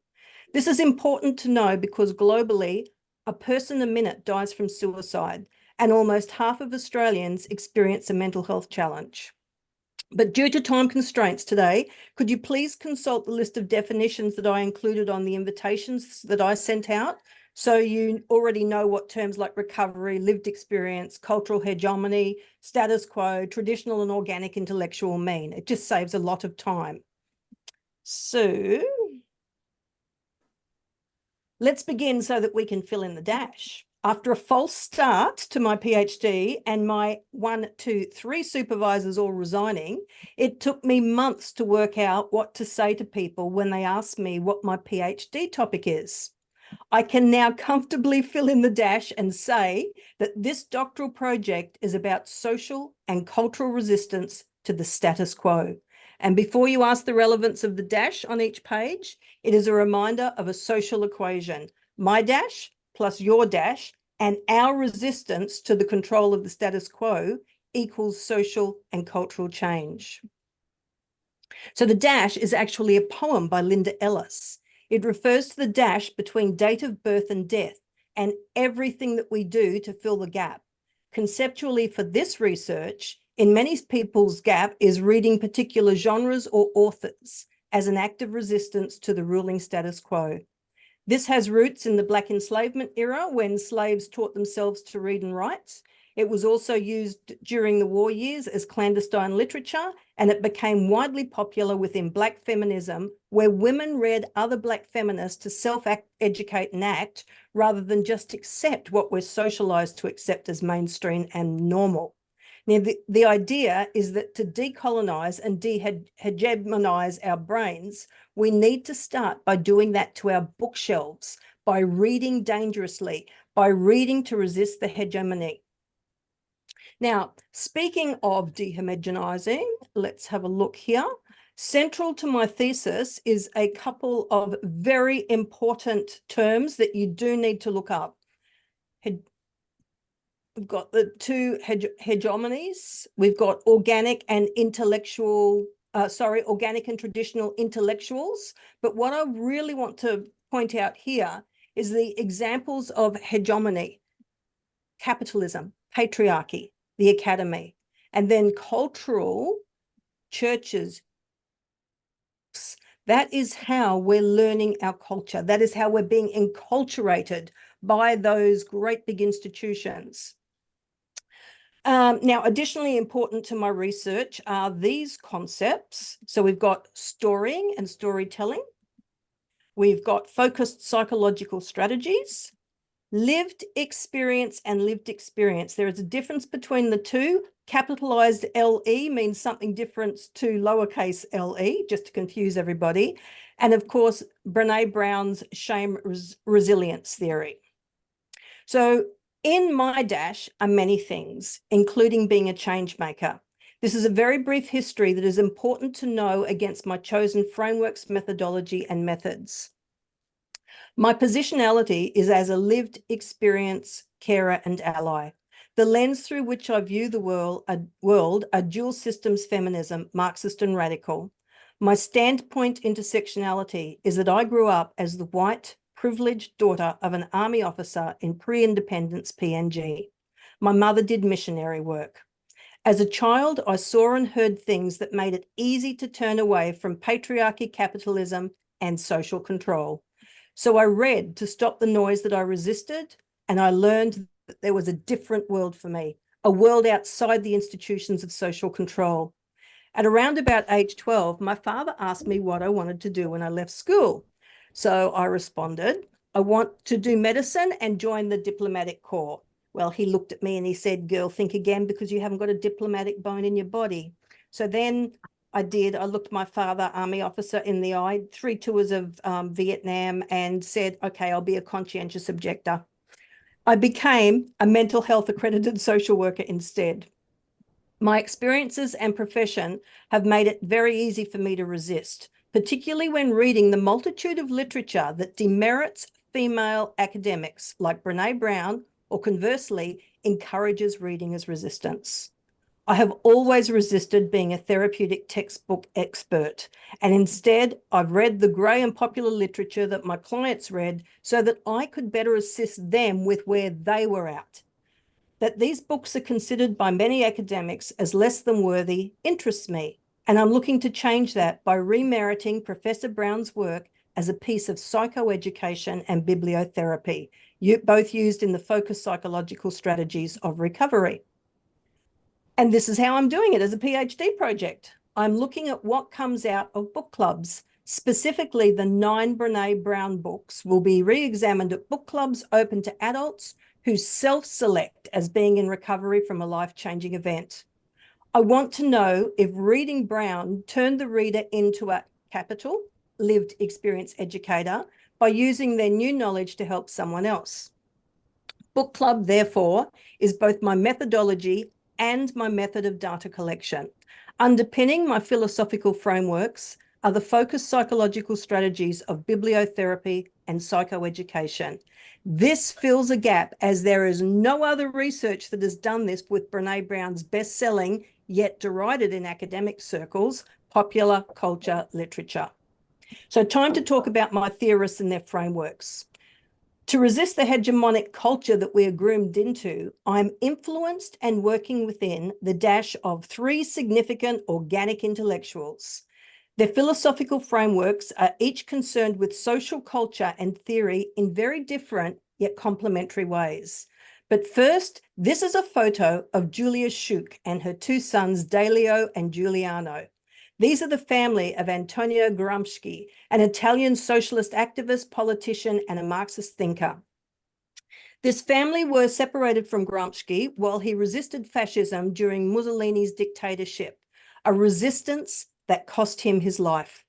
F: This is important to know because globally, a person a minute dies from suicide, and almost half of Australians experience a mental health challenge. But due to time constraints today, could you please consult the list of definitions that I included on the invitations that I sent out, so you already know what terms like recovery, lived experience, cultural hegemony, status quo, traditional and organic intellectual mean. It just saves a lot of time. So let's begin so that we can fill in the dash. After a false start to my PhD and my 1, 2, 3 supervisors all resigning, it took me months to work out what to say to people when they ask me what my PhD topic is. I can now comfortably fill in the dash and say that this doctoral project is about social and cultural resistance to the status quo. And before you ask the relevance of the dash on each page, it is a reminder of a social equation. My dash plus your dash and our resistance to the control of the status quo equals social and cultural change. So the dash is actually a poem by Linda Ellis. It refers to the dash between date of birth and death and everything that we do to fill the gap. Conceptually, for this research, in many people's gap is reading particular genres or authors as an act of resistance to the ruling status quo. This has roots in the Black enslavement era when slaves taught themselves to read and write. It was also used during the war years as clandestine literature, and it became widely popular within Black feminism, where women read other Black feminists to self-educate and act rather than just accept what we're socialized to accept as mainstream and normal. Now, the idea is that to decolonize and de-hegemonize our brains, we need to start by doing that to our bookshelves, by reading dangerously, by reading to resist the hegemony. Now, speaking of dehomogenizing, let's have a look here. Central to my thesis is a couple of very important terms that you do need to look up. We've got the 2 hegemonies. We've got organic and organic and traditional intellectuals. But what I really want to point out here is the examples of hegemony: capitalism, patriarchy, the academy, and then cultural churches. That is how we're learning our culture. That is how we're being enculturated by those great big institutions. Now, additionally important to my research are these concepts. So we've got storying and storytelling. We've got focused psychological strategies, lived experience and lived experience. There is a difference between the two. Capitalized LE means something different to lowercase le, just to confuse everybody. And of course, Brene Brown's shame resilience theory. So in my dash are many things, including being a change maker. This is a very brief history that is important to know against my chosen frameworks, methodology, and methods. My positionality is as a lived experience, carer, and ally. The lens through which I view the world are dual systems feminism, Marxist and radical. My standpoint intersectionality is that I grew up as the white, privileged daughter of an army officer in pre-independence PNG. My mother did missionary work. As a child, I saw and heard things that made it easy to turn away from patriarchy, capitalism, and social control. So I read to stop the noise that I resisted, and I learned that there was a different world for me, a world outside the institutions of social control. At around about age 12, my father asked me what I wanted to do when I left school. So I responded, I want to do medicine and join the diplomatic corps. Well, he looked at me and he said, girl, think again, because you haven't got a diplomatic bone in your body. So then I did. I looked my father, army officer, in the eye, 3 tours of Vietnam, and said, okay, I'll be a conscientious objector. I became a mental health accredited social worker instead. My experiences and profession have made it very easy for me to resist, particularly when reading the multitude of literature that demerits female academics like Brene Brown, or conversely, encourages reading as resistance. I have always resisted being a therapeutic textbook expert, and instead I've read the grey and popular literature that my clients read so that I could better assist them with where they were at. That these books are considered by many academics as less than worthy interests me, and I'm looking to change that by remeriting Professor Brown's work as a piece of psychoeducation and bibliotherapy, both used in the focused psychological strategies of recovery. And this is how I'm doing it as a PhD project. I'm looking at what comes out of book clubs. Specifically, the 9 Brene Brown books will be re-examined at book clubs open to adults who self-select as being in recovery from a life-changing event. I want to know if reading Brown turned the reader into a capital, lived experience educator by using their new knowledge to help someone else. Book club, therefore, is both my methodology and my method of data collection. Underpinning my philosophical frameworks are the focused psychological strategies of bibliotherapy and psychoeducation. This fills a gap as there is no other research that has done this with Brene Brown's best-selling, yet derided in academic circles, popular culture literature. So time to talk about my theorists and their frameworks. To resist the hegemonic culture that we are groomed into, I'm influenced and working within the dash of 3 significant organic intellectuals. Their philosophical frameworks are each concerned with social culture and theory in very different yet complementary ways. But first, this is a photo of Julia Schuch and her 2 sons, Delio and Giuliano. These are the family of Antonio Gramsci, an Italian socialist activist, politician, and a Marxist thinker. This family were separated from Gramsci while he resisted fascism during Mussolini's dictatorship, a resistance that cost him his life.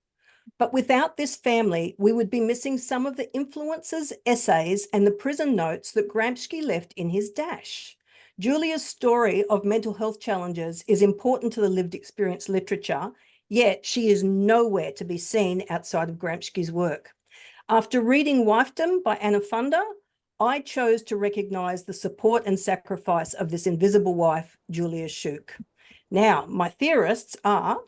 F: But without this family, we would be missing some of the influences, essays, and the prison notes that Gramsci left in his dash. Julia's story of mental health challenges is important to the lived experience literature, yet she is nowhere to be seen outside of Gramsci's work. After reading Wifedom by Anna Funder, I chose to recognise the support and sacrifice of this invisible wife, Julia Schuch. Now, my theorists are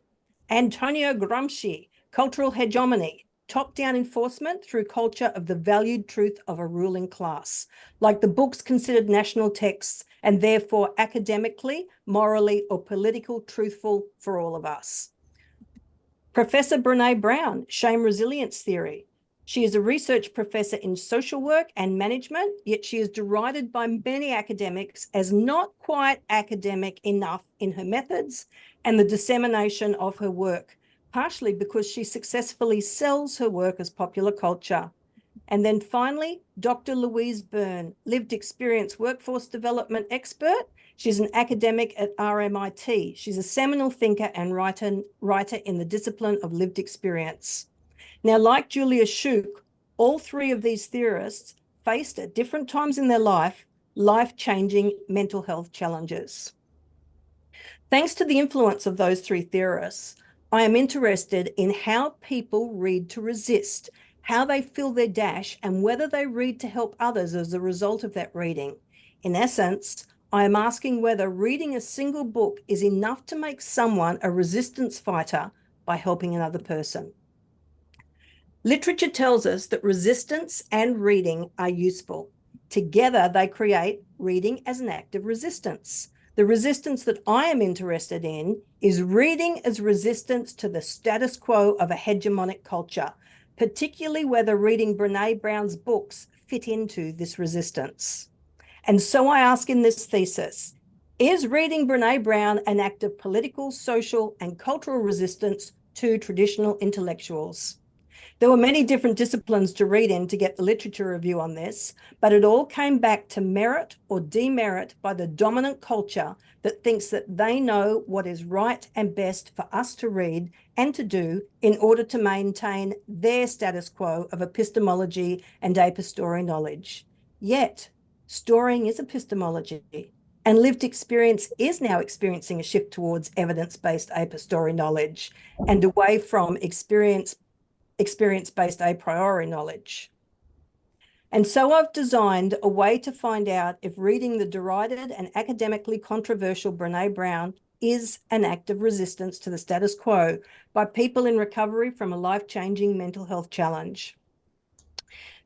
F: Antonio Gramsci, cultural hegemony, top-down enforcement through culture of the valued truth of a ruling class, like the books considered national texts and therefore academically, morally, or politically truthful for all of us. Professor Brene Brown, shame resilience theory. She is a research professor in social work and management, yet she is derided by many academics as not quite academic enough in her methods and the dissemination of her work, partially because she successfully sells her work as popular culture. And then finally, Dr. Louise Byrne, lived experience workforce development expert. She's an academic at RMIT. She's a seminal thinker and writer in the discipline of lived experience. Now, like Julia Schuch, all three of these theorists faced at different times in their life-changing mental health challenges. Thanks to the influence of those three theorists, I am interested in how people read to resist, how they fill their dash, and whether they read to help others as a result of that reading. In essence, I am asking whether reading a single book is enough to make someone a resistance fighter by helping another person. Literature tells us that resistance and reading are useful. Together, they create reading as an act of resistance. The resistance that I am interested in is reading as resistance to the status quo of a hegemonic culture, particularly whether reading Brene Brown's books fit into this resistance. And so I ask in this thesis, is reading Brene Brown an act of political, social, and cultural resistance to traditional intellectuals? There were many different disciplines to read in to get the literature review on this, but it all came back to merit or demerit by the dominant culture that thinks that they know what is right and best for us to read and to do in order to maintain their status quo of epistemology and a posteriori knowledge. Yet, storing is epistemology, and lived experience is now experiencing a shift towards evidence-based a posteriori knowledge and away from experience-based a priori knowledge. And so I've designed a way to find out if reading the derided and academically controversial Brene Brown is an act of resistance to the status quo by people in recovery from a life-changing mental health challenge.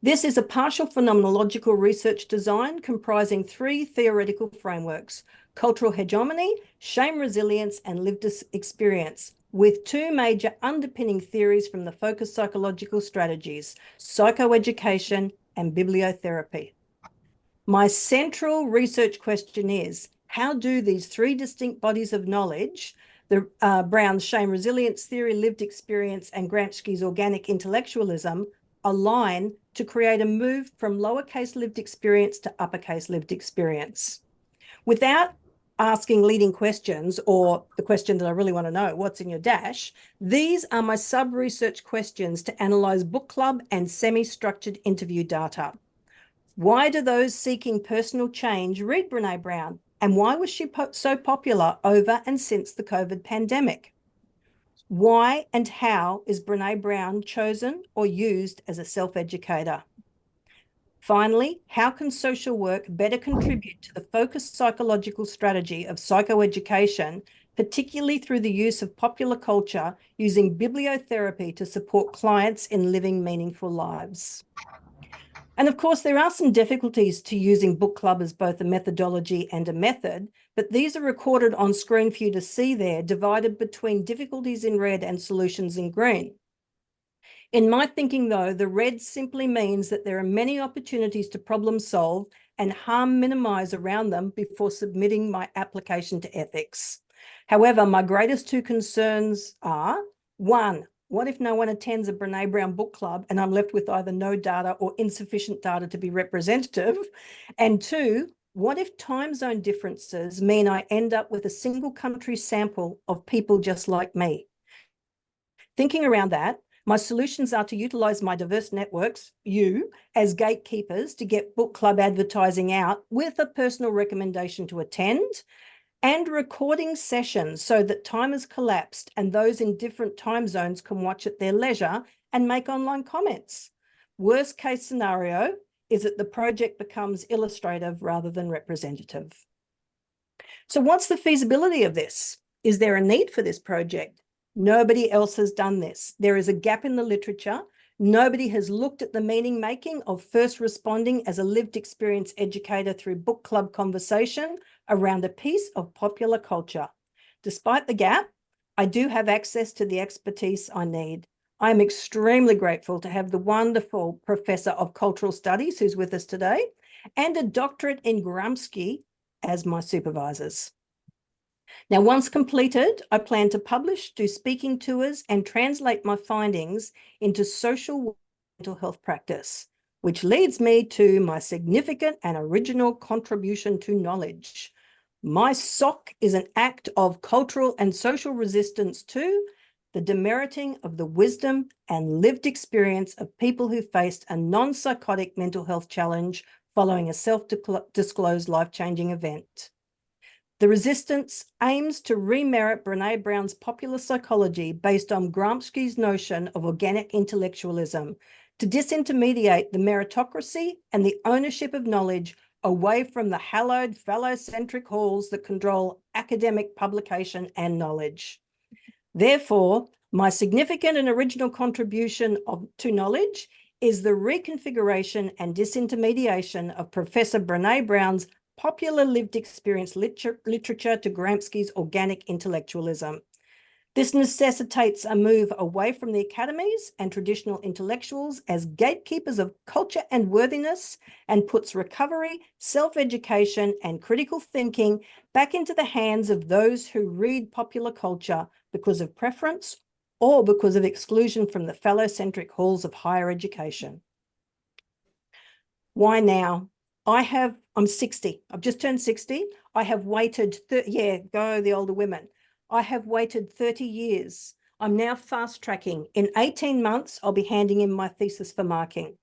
F: This is a partial phenomenological research design comprising three theoretical frameworks: cultural hegemony, shame resilience, and lived experience, with two major underpinning theories from the focused psychological strategies, psychoeducation and bibliotherapy. My central research question is, how do these three distinct bodies of knowledge, the Brown's shame resilience theory, lived experience, and Gramsci's organic intellectualism, align to create a move from lowercase lived experience to uppercase lived experience? Without asking leading questions, or the question that I really want to know, what's in your dash, these are my sub-research questions to analyze book club and semi-structured interview data. Why do those seeking personal change read Brene Brown? And why was she so popular over and since the COVID pandemic? Why and how is Brene Brown chosen or used as a self-educator? Finally, how can social work better contribute to the focused psychological strategy of psychoeducation, particularly through the use of popular culture, using bibliotherapy to support clients in living meaningful lives? And of course, there are some difficulties to using book club as both a methodology and a method, but these are recorded on screen for you to see there, divided between difficulties in red and solutions in green. In my thinking, though, the red simply means that there are many opportunities to problem solve and harm minimize around them before submitting my application to ethics. However, my greatest two concerns are, one, what if no one attends a Brene Brown book club and I'm left with either no data or insufficient data to be representative? And two, what if time zone differences mean I end up with a single country sample of people just like me? Thinking around that, my solutions are to utilize my diverse networks, you, as gatekeepers to get book club advertising out with a personal recommendation to attend, and recording sessions so that time has collapsed and those in different time zones can watch at their leisure and make online comments. Worst case scenario is that the project becomes illustrative rather than representative. So what's the feasibility of this? Is there a need for this project? Nobody else has done this. There is a gap in the literature. Nobody has looked at the meaning making of first responding as a lived experience educator through book club conversation around a piece of popular culture. Despite the gap, I do have access to the expertise I need. I'm extremely grateful to have the wonderful Professor of Cultural Studies who's with us today and a doctorate in Gramsci as my supervisors. Now, once completed, I plan to publish, do speaking tours, and translate my findings into social mental health practice, which leads me to my significant and original contribution to knowledge. My SOC is an act of cultural and social resistance to the demeriting of the wisdom and lived experience of people who faced a non-psychotic mental health challenge following a self-disclosed life-changing event. The resistance aims to remerit Brene Brown's popular psychology based on Gramsci's notion of organic intellectualism to disintermediate the meritocracy and the ownership of knowledge away from the hallowed phallocentric halls that control academic publication and knowledge. Therefore, my significant and original contribution to knowledge is the reconfiguration and disintermediation of Professor Brene Brown's popular lived experience literature to Gramsci's organic intellectualism. This necessitates a move away from the academies and traditional intellectuals as gatekeepers of culture and worthiness, and puts recovery, self-education, and critical thinking back into the hands of those who read popular culture because of preference or because of exclusion from the phallocentric halls of higher education. Why now? I'm 60. I've just turned 60. I have waited, go the older women. I have waited 30 years. I'm now fast tracking. In 18 months, I'll be handing in my thesis for marking.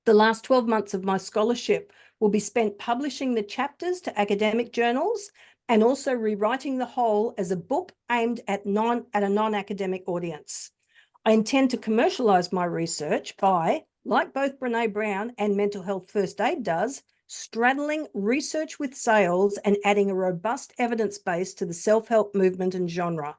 F: The last 12 months of my scholarship will be spent publishing the chapters to academic journals and also rewriting the whole as a book aimed at a non-academic audience. I intend to commercialize my research by, like both Brene Brown and Mental Health First Aid does, straddling research with sales and adding a robust evidence base to the self-help movement and genre.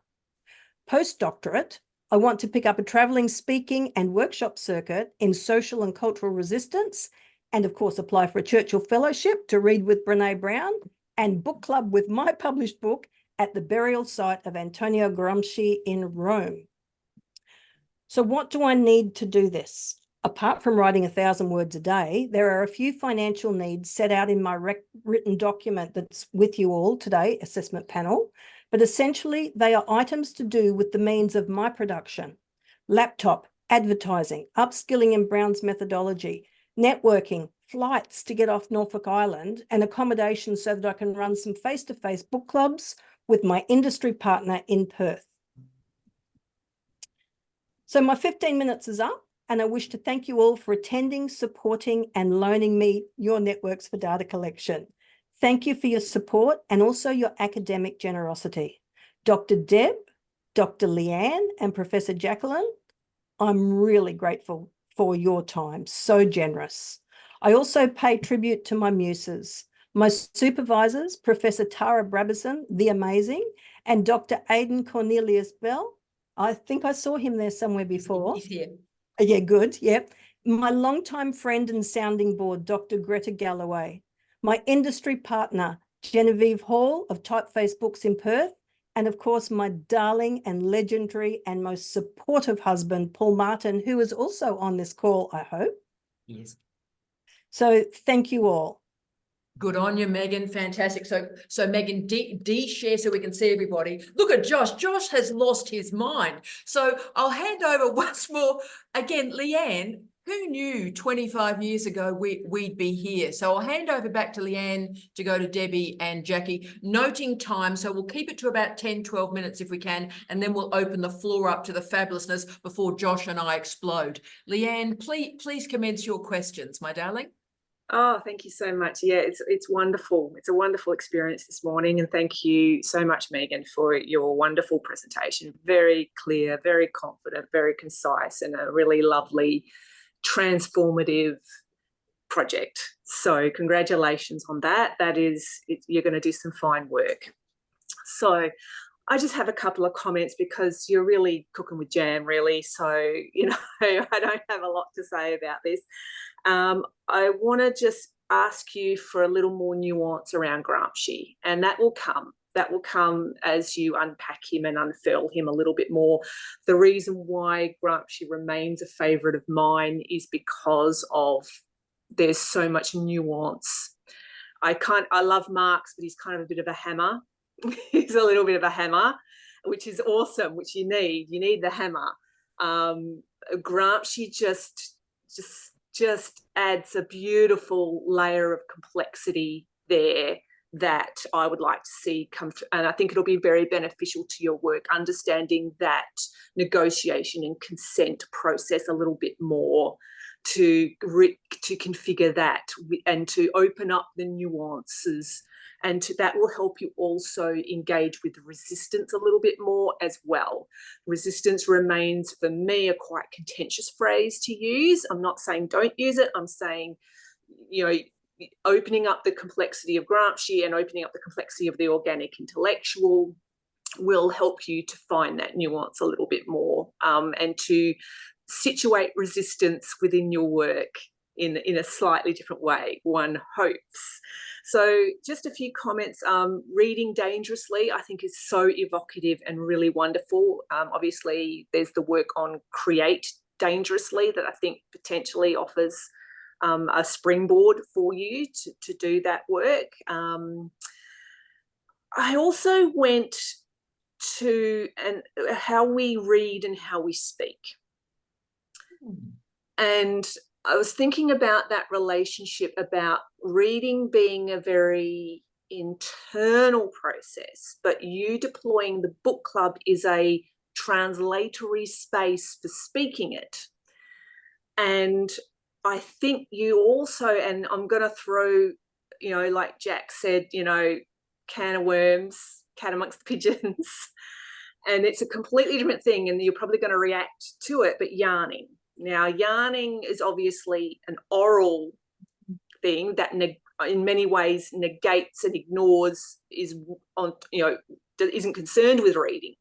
F: Postdoctorate, I want to pick up a traveling speaking and workshop circuit in social and cultural resistance, and of course apply for a Churchill Fellowship to read with Brene Brown, and book club with my published book at the burial site of Antonio Gramsci in Rome. So what do I need to do this? Apart from writing 1,000 words a day, there are a few financial needs set out in my written document that's with you all today, assessment panel, but essentially they are items to do with the means of my production: laptop, advertising, upskilling in Brown's methodology, networking, flights to get off Norfolk Island, and accommodation so that I can run some face-to-face book clubs with my industry partner in Perth. So my 15 minutes is up, and I wish to thank you all for attending, supporting, and loaning me your networks for data collection. Thank you for your support and also your academic generosity. Dr. Deb, Dr. Leanne, and Professor Jacqueline, I'm really grateful for your time, so generous. I also pay tribute to my muses, my supervisors, Professor Tara Brabazon, the amazing, and Dr. Aidan Cornelius Bell. I think I saw him there somewhere before.
B: He's here.
F: Yeah, good. Yeah. My longtime friend and sounding board, Dr. Greta Galloway. My industry partner, Genevieve Hall of Typeface Books in Perth. And of course, my darling and legendary and most supportive husband, Paul Martin, who is also on this call, I hope.
B: Yes.
F: So thank you all.
B: Good on you, Megan. Fantastic. So Megan, share so we can see everybody. Look at Josh. Josh has lost his mind. So I'll hand over once more. Again, Leanne, who knew 25 years ago we'd be here? So I'll hand over back to Leanne to go to Debbie and Jackie, noting time. So we'll keep it to about 10, 12 minutes if we can, and then we'll open the floor up to the fabulousness before Josh and I explode. Leanne, please commence your questions, my darling.
C: Oh, thank you so much. Yeah, it's wonderful. It's a wonderful experience this morning. And thank you so much, Megan, for your wonderful presentation. Very clear, very confident, very concise, and a really lovely, transformative project. So congratulations on that. You're going to do some fine work. So I just have a couple of comments because you're really cooking with jam, really. So, I don't have a lot to say about this. I want to just ask you for a little more nuance around Gramsci, and that will come. That will come as you unpack him and unfurl him a little bit more. The reason why Gramsci remains a favourite of mine is because of there's so much nuance. I love Marx, but he's kind of a bit of a hammer. He's a little bit of a hammer, which is awesome, which you need. You need the hammer. Gramsci just adds a beautiful layer of complexity there that I would like to see come to, and I think it'll be very beneficial to your work, understanding that negotiation and consent process a little bit more, to configure that and to open up the nuances, and that will help you also engage with resistance a little bit more as well. Resistance remains, for me, a quite contentious phrase to use. I'm not saying don't use it. I'm saying, you know, opening up the complexity of Gramsci and opening up the complexity of the organic intellectual will help you to find that nuance a little bit more, and to situate resistance within your work in a slightly different way, one hopes. So just a few comments. Reading dangerously, I think, is so evocative and really wonderful. Obviously, there's the work on create dangerously that I think potentially offers a springboard for you to do that work. I also went to how we read and how we speak. And I was thinking about that relationship, about reading being a very internal process, but you deploying the book club is a translatory space for speaking it. And I think you also, and I'm going to throw, you know, like Jack said, you know, can of worms, cat amongst the pigeons, and it's a completely different thing, and you're probably going to react to it, but yarning. Now, yarning is obviously an oral thing that in many ways negates and ignores, isn't concerned with reading.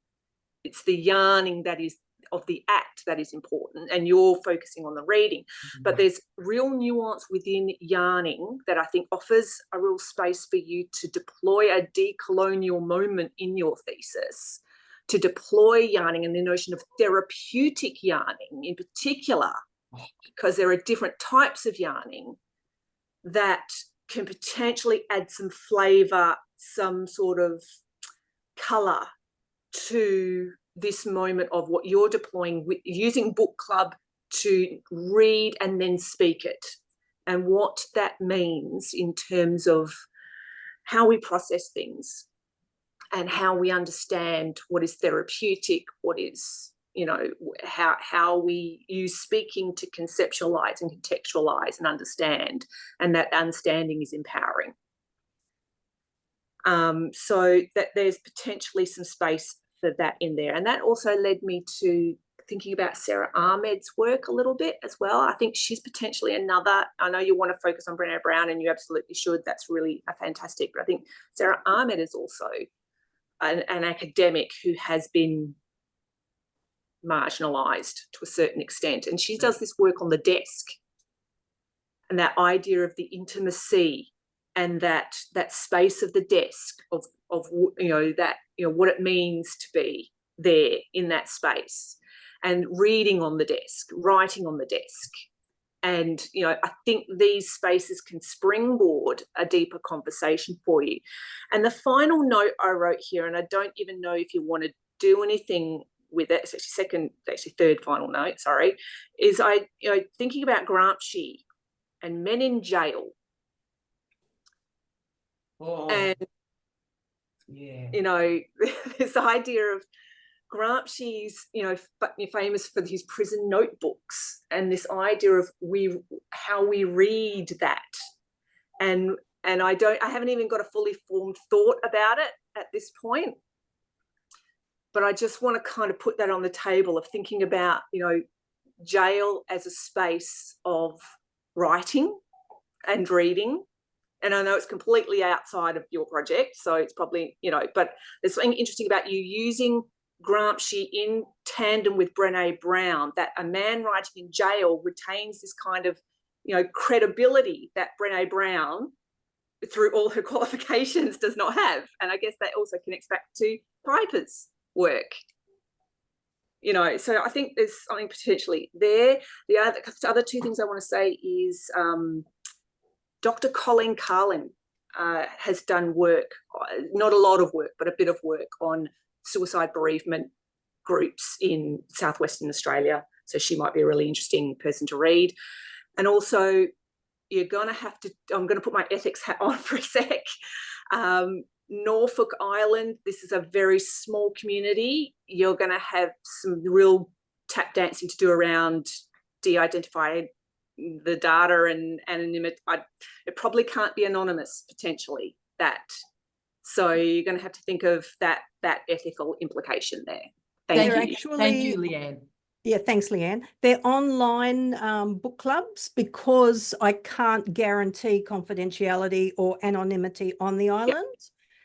C: It's the yarning that is of the act that is important, and you're focusing on the reading. But there's real nuance within yarning that I think offers a real space for you to deploy a decolonial moment in your thesis, to deploy yarning and the notion of therapeutic yarning in particular, because there are different types of yarning that can potentially add some flavour, some sort of colour to this moment of what you're deploying, using book club to read and then speak it, and what that means in terms of how we process things and how we understand what is therapeutic, what is, you know, how we use speaking to conceptualize and contextualize and understand, and that understanding is empowering. So that there's potentially some space for that in there. And that also led me to thinking about Sarah Ahmed's work a little bit as well. I think she's potentially another, I know you want to focus on Brene Brown, and you absolutely should, that's really fantastic, but I think Sarah Ahmed is also an academic who has been marginalised to a certain extent, and she does this work on the desk and that idea of the intimacy and that space of the desk of what it means to be there in that space, and reading on the desk, writing on the desk. And, you know, I think these spaces can springboard a deeper conversation for you. And the final note I wrote here, and I don't even know if you want to do anything with it, it's actually third final note, sorry, is thinking about Gramsci and men in jail.
B: Oh,
C: and
B: yeah,
C: you know, this idea of Gramsci's, you know, famous for his prison notebooks, and this idea of how we read that, and I haven't even got a fully formed thought about it at this point, but I just want to kind of put that on the table of thinking about, you know, jail as a space of writing and reading. And I know it's completely outside of your project, so it's probably, you know, but there's something interesting about you using Gramsci in tandem with Brene Brown, that a man writing in jail retains this kind of, you know, credibility that Brene Brown through all her qualifications, does not have. And I guess that also connects back to Piper's work. You know, so I think there's something potentially there. The other two things I want to say is Dr. Colleen Carlin has done work, not a lot of work, but a bit of work on suicide bereavement groups in southwestern Australia. So she might be a really interesting person to read. And also, you're going to have to, I'm going to put my ethics hat on for a sec. Norfolk Island, this is a very small community. You're going to have some real tap dancing to do around de-identifying the data and anonymity. It probably can't be anonymous, potentially, that. So you're going to have to think of that ethical implication there. Thank you.
F: Actually,
B: Thank you, Leanne.
F: Yeah, thanks, Leanne. They're online book clubs because I can't guarantee confidentiality or anonymity on the island.
C: Yep.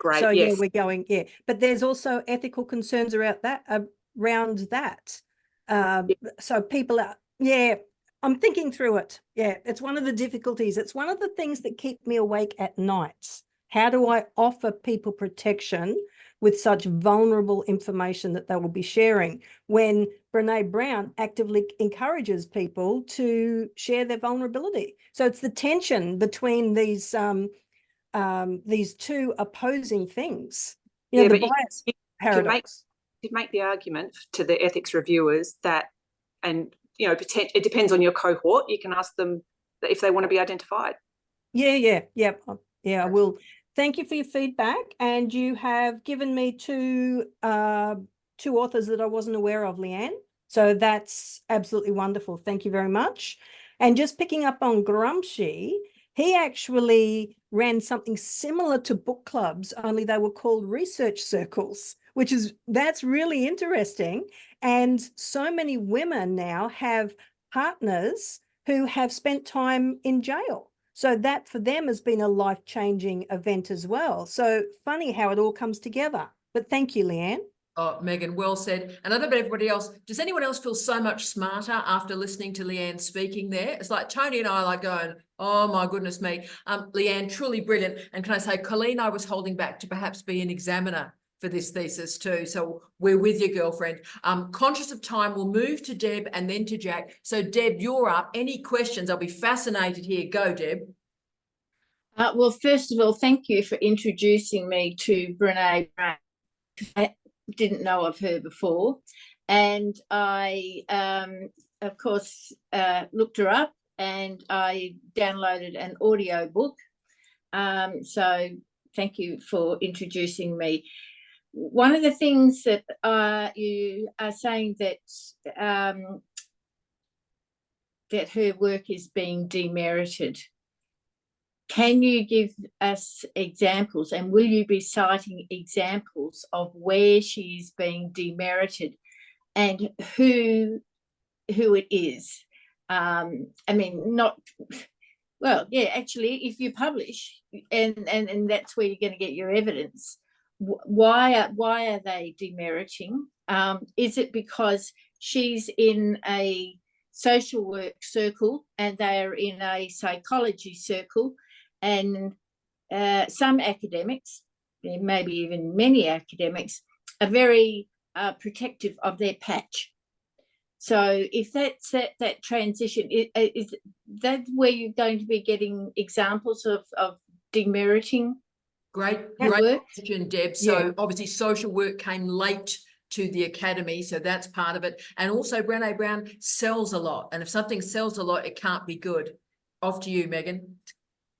C: Great.
F: So
C: yes.
F: yeah, we're going, yeah. But there's also ethical concerns around that. So people are, yeah, I'm thinking through it. Yeah, it's one of the difficulties. It's one of the things that keep me awake at night. How do I offer people protection with such vulnerable information that they will be sharing when Brene Brown actively encourages people to share their vulnerability? So it's the tension between these two opposing things. You know, the bias paradox.
C: You make the argument to the ethics reviewers that, and you know, it depends on your cohort. You can ask them if they want to be identified.
F: Yeah. I will. Thank you for your feedback, and you have given me two authors that I wasn't aware of, Leanne. So that's absolutely wonderful. Thank you very much. And just picking up on Gramsci, he actually ran something similar to book clubs, only they were called research circles, that's really interesting. And so many women now have partners who have spent time in jail. So that for them has been a life-changing event as well. So funny how it all comes together. But thank you, Leanne.
B: Oh, Megan, well said. And I don't know about everybody else. Does anyone else feel so much smarter after listening to Leanne speaking there? It's like Tony and I are like going, oh my goodness me. Leanne, truly brilliant. And can I say, Colleen, I was holding back to perhaps be an examiner for this thesis too. So we're with you, girlfriend. Conscious of time, we'll move to Deb and then to Jack. So Deb, you're up. Any questions? I'll be fascinated here. Go, Deb.
D: Well, first of all, thank you for introducing me to Brene Brown. I didn't know of her before. And I, of course, looked her up and I downloaded an audio book. So thank you for introducing me. One of the things that you are saying that that her work is being demerited. Can you give us examples, and will you be citing examples of where she's being demerited and who it is? I mean, not, well, yeah, actually, if you publish and that's where you're going to get your evidence, why are they demeriting? Is it because she's in a social work circle and they are in a psychology circle? And some academics, maybe even many academics, are very protective of their patch. So if that's that transition, is that where you're going to be getting examples of demeriting?
B: Great
D: work?
B: question, Deb. So obviously social work came late to the academy, so that's part of it. And also Brene Brown sells a lot. And if something sells a lot, it can't be good. Off to you, Megan.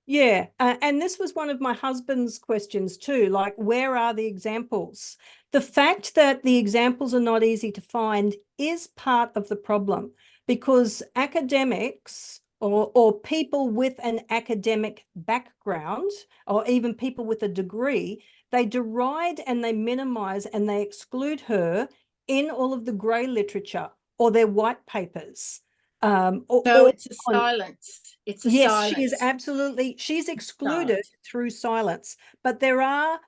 F: Yeah, and this was one of my husband's questions too, like where are the examples? The fact that the examples are not easy to find is part of the problem, because academics or people with an academic background, or even people with a degree, they deride and they minimize and they exclude her in all of the grey literature or their white papers.
D: So it's a silence. It's a
F: yes,
D: silence.
F: she is absolutely, she's excluded through silence. But there are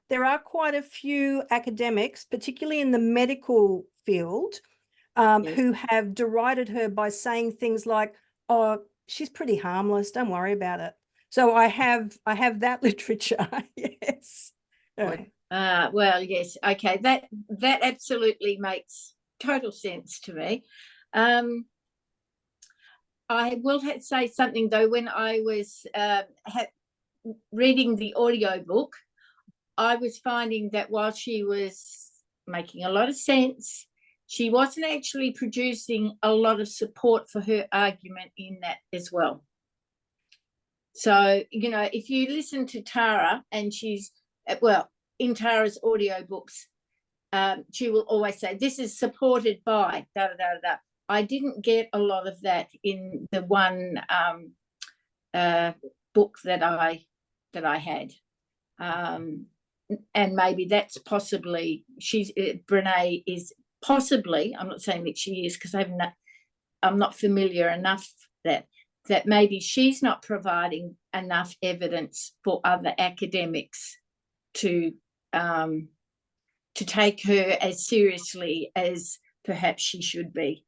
F: quite a few academics, particularly in the medical field, who have derided her by saying things like, oh, she's pretty harmless, don't worry about it. So I have that literature. Yes.
B: Right.
D: Well, yes. Okay. That absolutely makes total sense to me. I will say something though. When I was reading the audiobook, I was finding that while she was making a lot of sense, she wasn't actually producing a lot of support for her argument in that as well. So, you know, if you listen to Tara, and she's, well, in Tara's audiobooks, she will always say, this is supported by da da da da. I didn't get a lot of that in the one book that I had. And maybe that's possibly, Brene is possibly, I'm not saying that she is, because I'm not familiar enough that maybe she's not providing enough evidence for other academics to take her as seriously as perhaps she should be.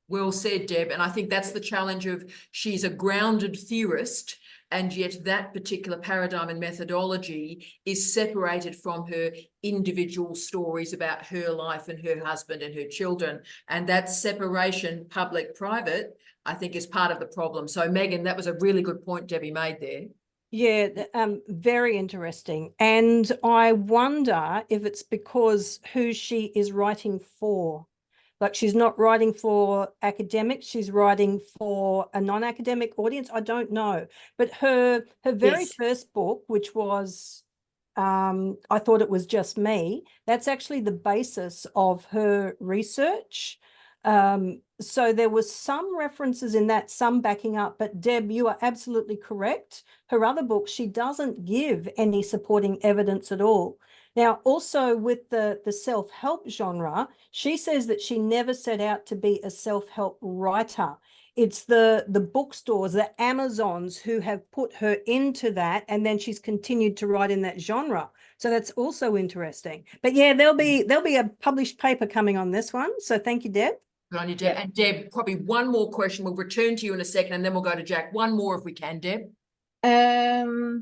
B: Well said, Deb. And I think that's the challenge of, she's a grounded theorist, and yet that particular paradigm and methodology is separated from her individual stories about her life and her husband and her children. And that separation, public-private, I think is part of the problem. So Megan, that was a really good point Debbie made there.
F: Yeah, very interesting. And I wonder if it's because who she is writing for. Like, she's not writing for academics, she's writing for a non-academic audience. I don't know. But her very first book, which was, I thought it was just me, that's actually the basis of her research. So there was some references in that, some backing up, but Deb, you are absolutely correct. Her other book, she doesn't give any supporting evidence at all. Now, also with the self-help genre, she says that she never set out to be a self-help writer. It's the bookstores, the Amazons who have put her into that, and then she's continued to write in that genre. So that's also interesting. But yeah, there'll be a published paper coming on this one. So thank you, Deb.
B: Good on you, Deb. And Deb, probably one more question. We'll return to you in a second, and then we'll go to Jack. One more if we can, Deb.
D: Now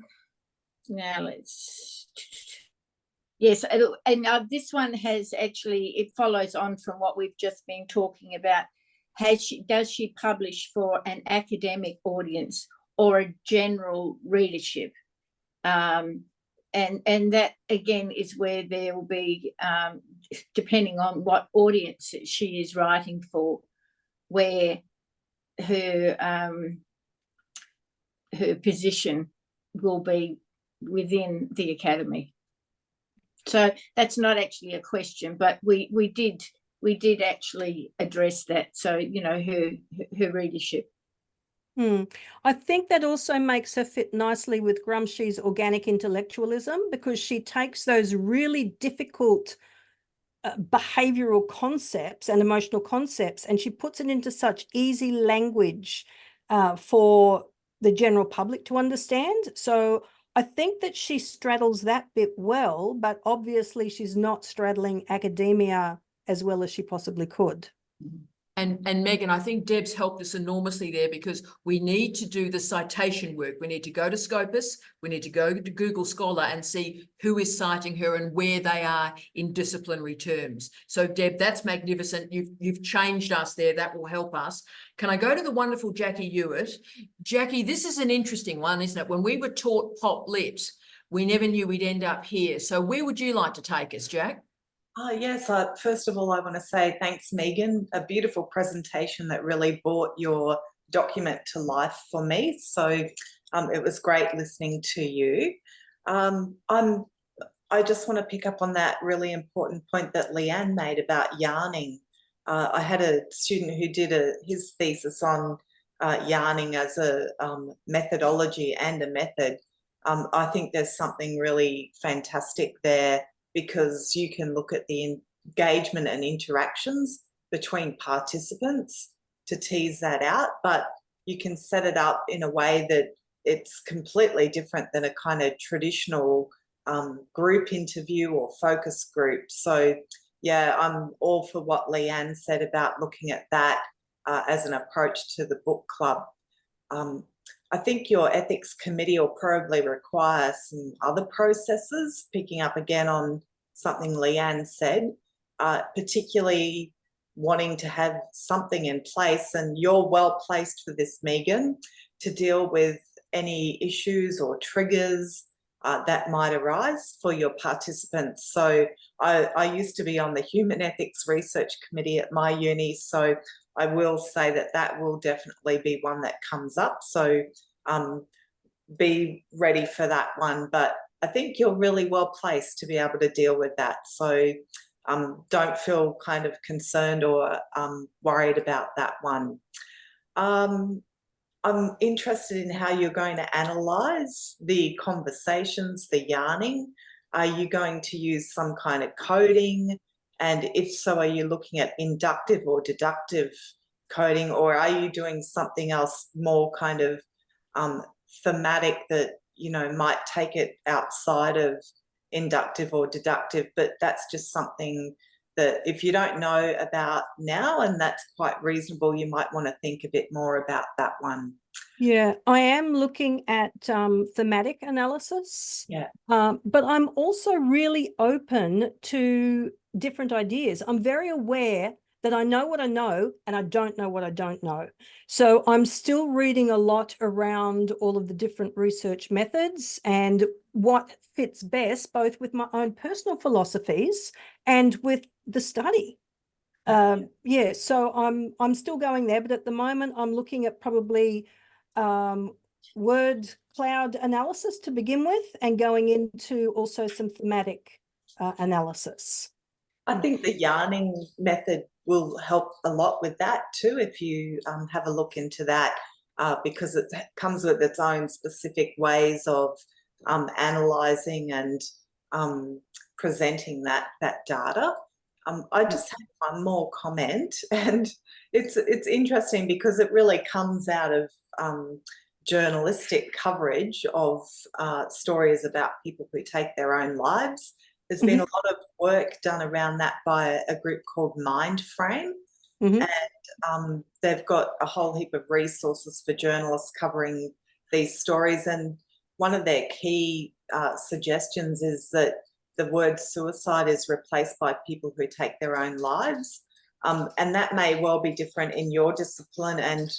D: let's... Yes, and this one has actually, it follows on from what we've just been talking about. Does she publish for an academic audience or a general readership? And that again is where there will be, depending on what audience she is writing for, where her position will be within the academy. So that's not actually a question, but we did actually address that. So, you know, her readership.
F: I think that also makes her fit nicely with Gramsci's organic intellectualism, because she takes those really difficult behavioral concepts and emotional concepts, and she puts it into such easy language for the general public to understand. So I think that she straddles that bit well, but obviously she's not straddling academia as well as she possibly could.
B: And Megan, I think Deb's helped us enormously there, because we need to do the citation work. We need to go to Scopus, we need to go to Google Scholar and see who is citing her and where they are in disciplinary terms. So Deb, that's magnificent. You've changed us there. That will help us. Can I go to the wonderful Jackie Hewitt? Jackie, this is an interesting one, isn't it? When we were taught pop lit, we never knew we'd end up here. So where would you like to take us, Jack?
E: Oh, yes. First of all, I want to say thanks, Megan. A beautiful presentation that really brought your document to life for me. So it was great listening to you. I just want to pick up on that really important point that Leanne made about yarning. I had a student who did his thesis on yarning as a methodology and a method. I think there's something really fantastic there, because you can look at the engagement and interactions between participants to tease that out, but you can set it up in a way that it's completely different than a kind of traditional group interview or focus group. So yeah, I'm all for what Leanne said about looking at that as an approach to the book club. I think your ethics committee will probably require some other processes, picking up again on something Leanne said, particularly wanting to have something in place, and you're well placed for this, Megan, to deal with any issues or triggers that might arise for your participants. So I used to be on the Human Ethics Research Committee at my uni, so I will say that that will definitely be one that comes up. So be ready for that one. But I think you're really well placed to be able to deal with that. So don't feel kind of concerned or worried about that one. I'm interested in how you're going to analyse the conversations, the yarning. Are you going to use some kind of coding? And if so, are you looking at inductive or deductive coding, or are you doing something else more kind of thematic that, you know, might take it outside of inductive or deductive? But that's just something that if you don't know about now, and that's quite reasonable, you might want to think a bit more about that one.
F: Yeah, I am looking at thematic analysis.
E: Yeah.
F: But I'm also really open to different ideas. I'm very aware that I know what I know and I don't know what I don't know. So I'm still reading a lot around all of the different research methods and what fits best, both with my own personal philosophies and with the study. Yeah, so I'm still going there, but at the moment I'm looking at probably word cloud analysis to begin with, and going into also some thematic analysis.
E: I think the yarning method will help a lot with that too, if you have a look into that, because it comes with its own specific ways of analysing and presenting that data. I just have one more comment, and it's interesting because it really comes out of journalistic coverage of stories about people who take their own lives. There's been a lot of work done around that by a group called Mindframe, and they've got a whole heap of resources for journalists covering these stories. And one of their key suggestions is that the word suicide is replaced by people who take their own lives. And that may well be different in your discipline, and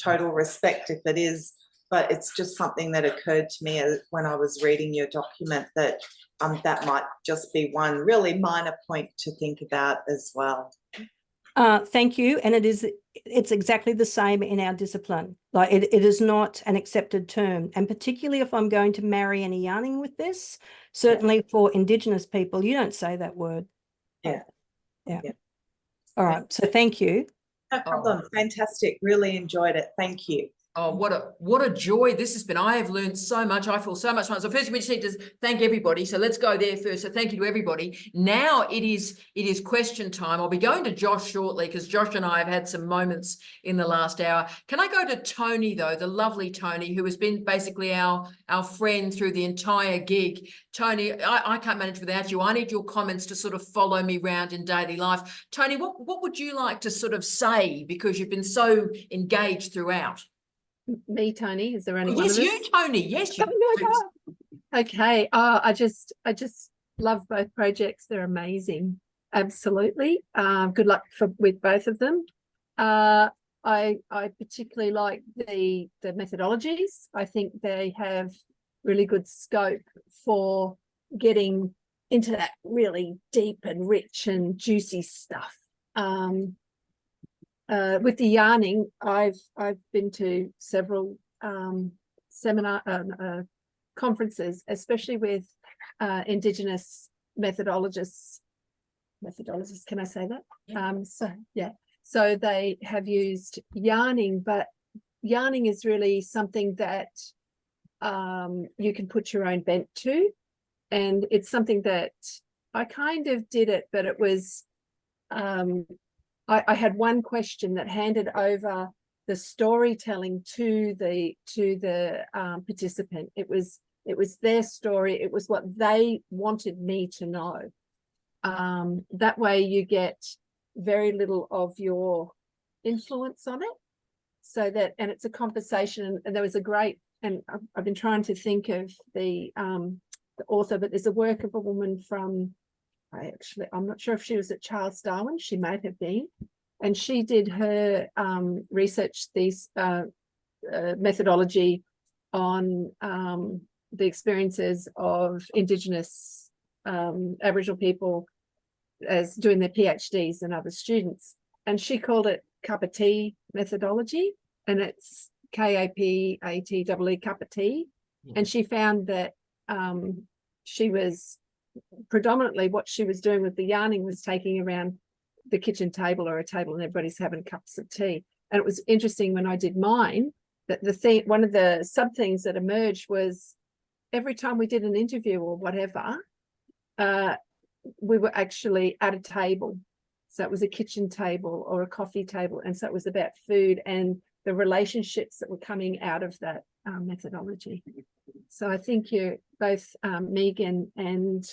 E: total respect if it is, but it's just something that occurred to me when I was reading your document, that that might just be one really minor point to think about as well.
F: Thank you. And it's exactly the same in our discipline. Like it is not an accepted term. And particularly if I'm going to marry any yarning with this, certainly for Indigenous people, you don't say that word.
E: Yeah.
F: All right. So thank you.
E: No problem. Fantastic. Really enjoyed it. Thank you.
B: Oh, what a joy this has been. I have learned so much. I feel so much fun. So first we just need to thank everybody. So let's go there first. So thank you to everybody. Now it is question time. I'll be going to Josh shortly because Josh and I have had some moments in the last hour. Can I go to Tony though, the lovely Tony, who has been basically our friend through the entire gig. Tony, I can't manage without you. I need your comments to sort of follow me around in daily life. Tony, what would you like to sort of say, because you've been so engaged throughout?
G: Me, Tony, is there only one
B: Yes,
G: of us?
B: you, Tony. Yes, you.
G: Oh my God. Okay. I just love both projects. They're amazing. Absolutely. Good luck with both of them. I particularly like the methodologies. I think they have really good scope for getting into that really deep and rich and juicy stuff. With the yarning, I've been to several seminar conferences, especially with Indigenous methodologists. Can I say that?
B: Yeah.
G: So they have used yarning, but yarning is really something that you can put your own bent to, and it's something that I kind of did it, but it was I had one question that handed over the storytelling to the participant. It was their story. It was what they wanted me to know. That way you get very little of your influence on it. so that, and it's a conversation, and there was a great, and I've been trying to think of the author, but there's a work of a woman from, I'm not sure if she was at Charles Darwin, she might have been, and she did her research, these methodology on the experiences of Indigenous Aboriginal people as doing their PhDs and other students. And she called it cup of tea methodology, and it's KAPATEE, cup of tea.
B: Yeah.
G: And she found that she was predominantly, what she was doing with the yarning was taking around the kitchen table or a table and everybody's having cups of tea. And it was interesting when I did mine, that the thing, one of the sub things that emerged was every time we did an interview or whatever, we were actually at a table. So it was a kitchen table or a coffee table. And so it was about food and the relationships that were coming out of that methodology. So I think you both, Megan and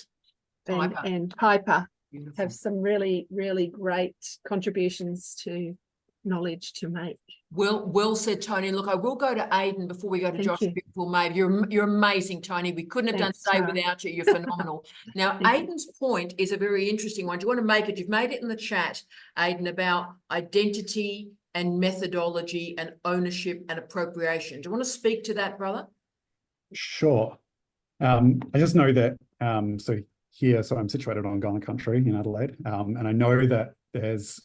G: Piper
B: Beautiful.
G: have some really, really great contributions to knowledge to make.
B: Well said, Tony. Look, I will go to Aidan before we go to
G: Thank
B: Josh.
G: you.
B: Beautiful Maeve. You're amazing, Tony. We couldn't have
G: Thanks,
B: done today
G: Tara.
B: without you. You're phenomenal. Now,
G: Thank you.
B: Aidan's point is a very interesting one. Do you want to make it? You've made it in the chat, Aidan, about identity and methodology and ownership and appropriation. Do you want to speak to that, brother?
H: Sure. I just know that, so I'm situated on Gunner country in Adelaide, and I know that there's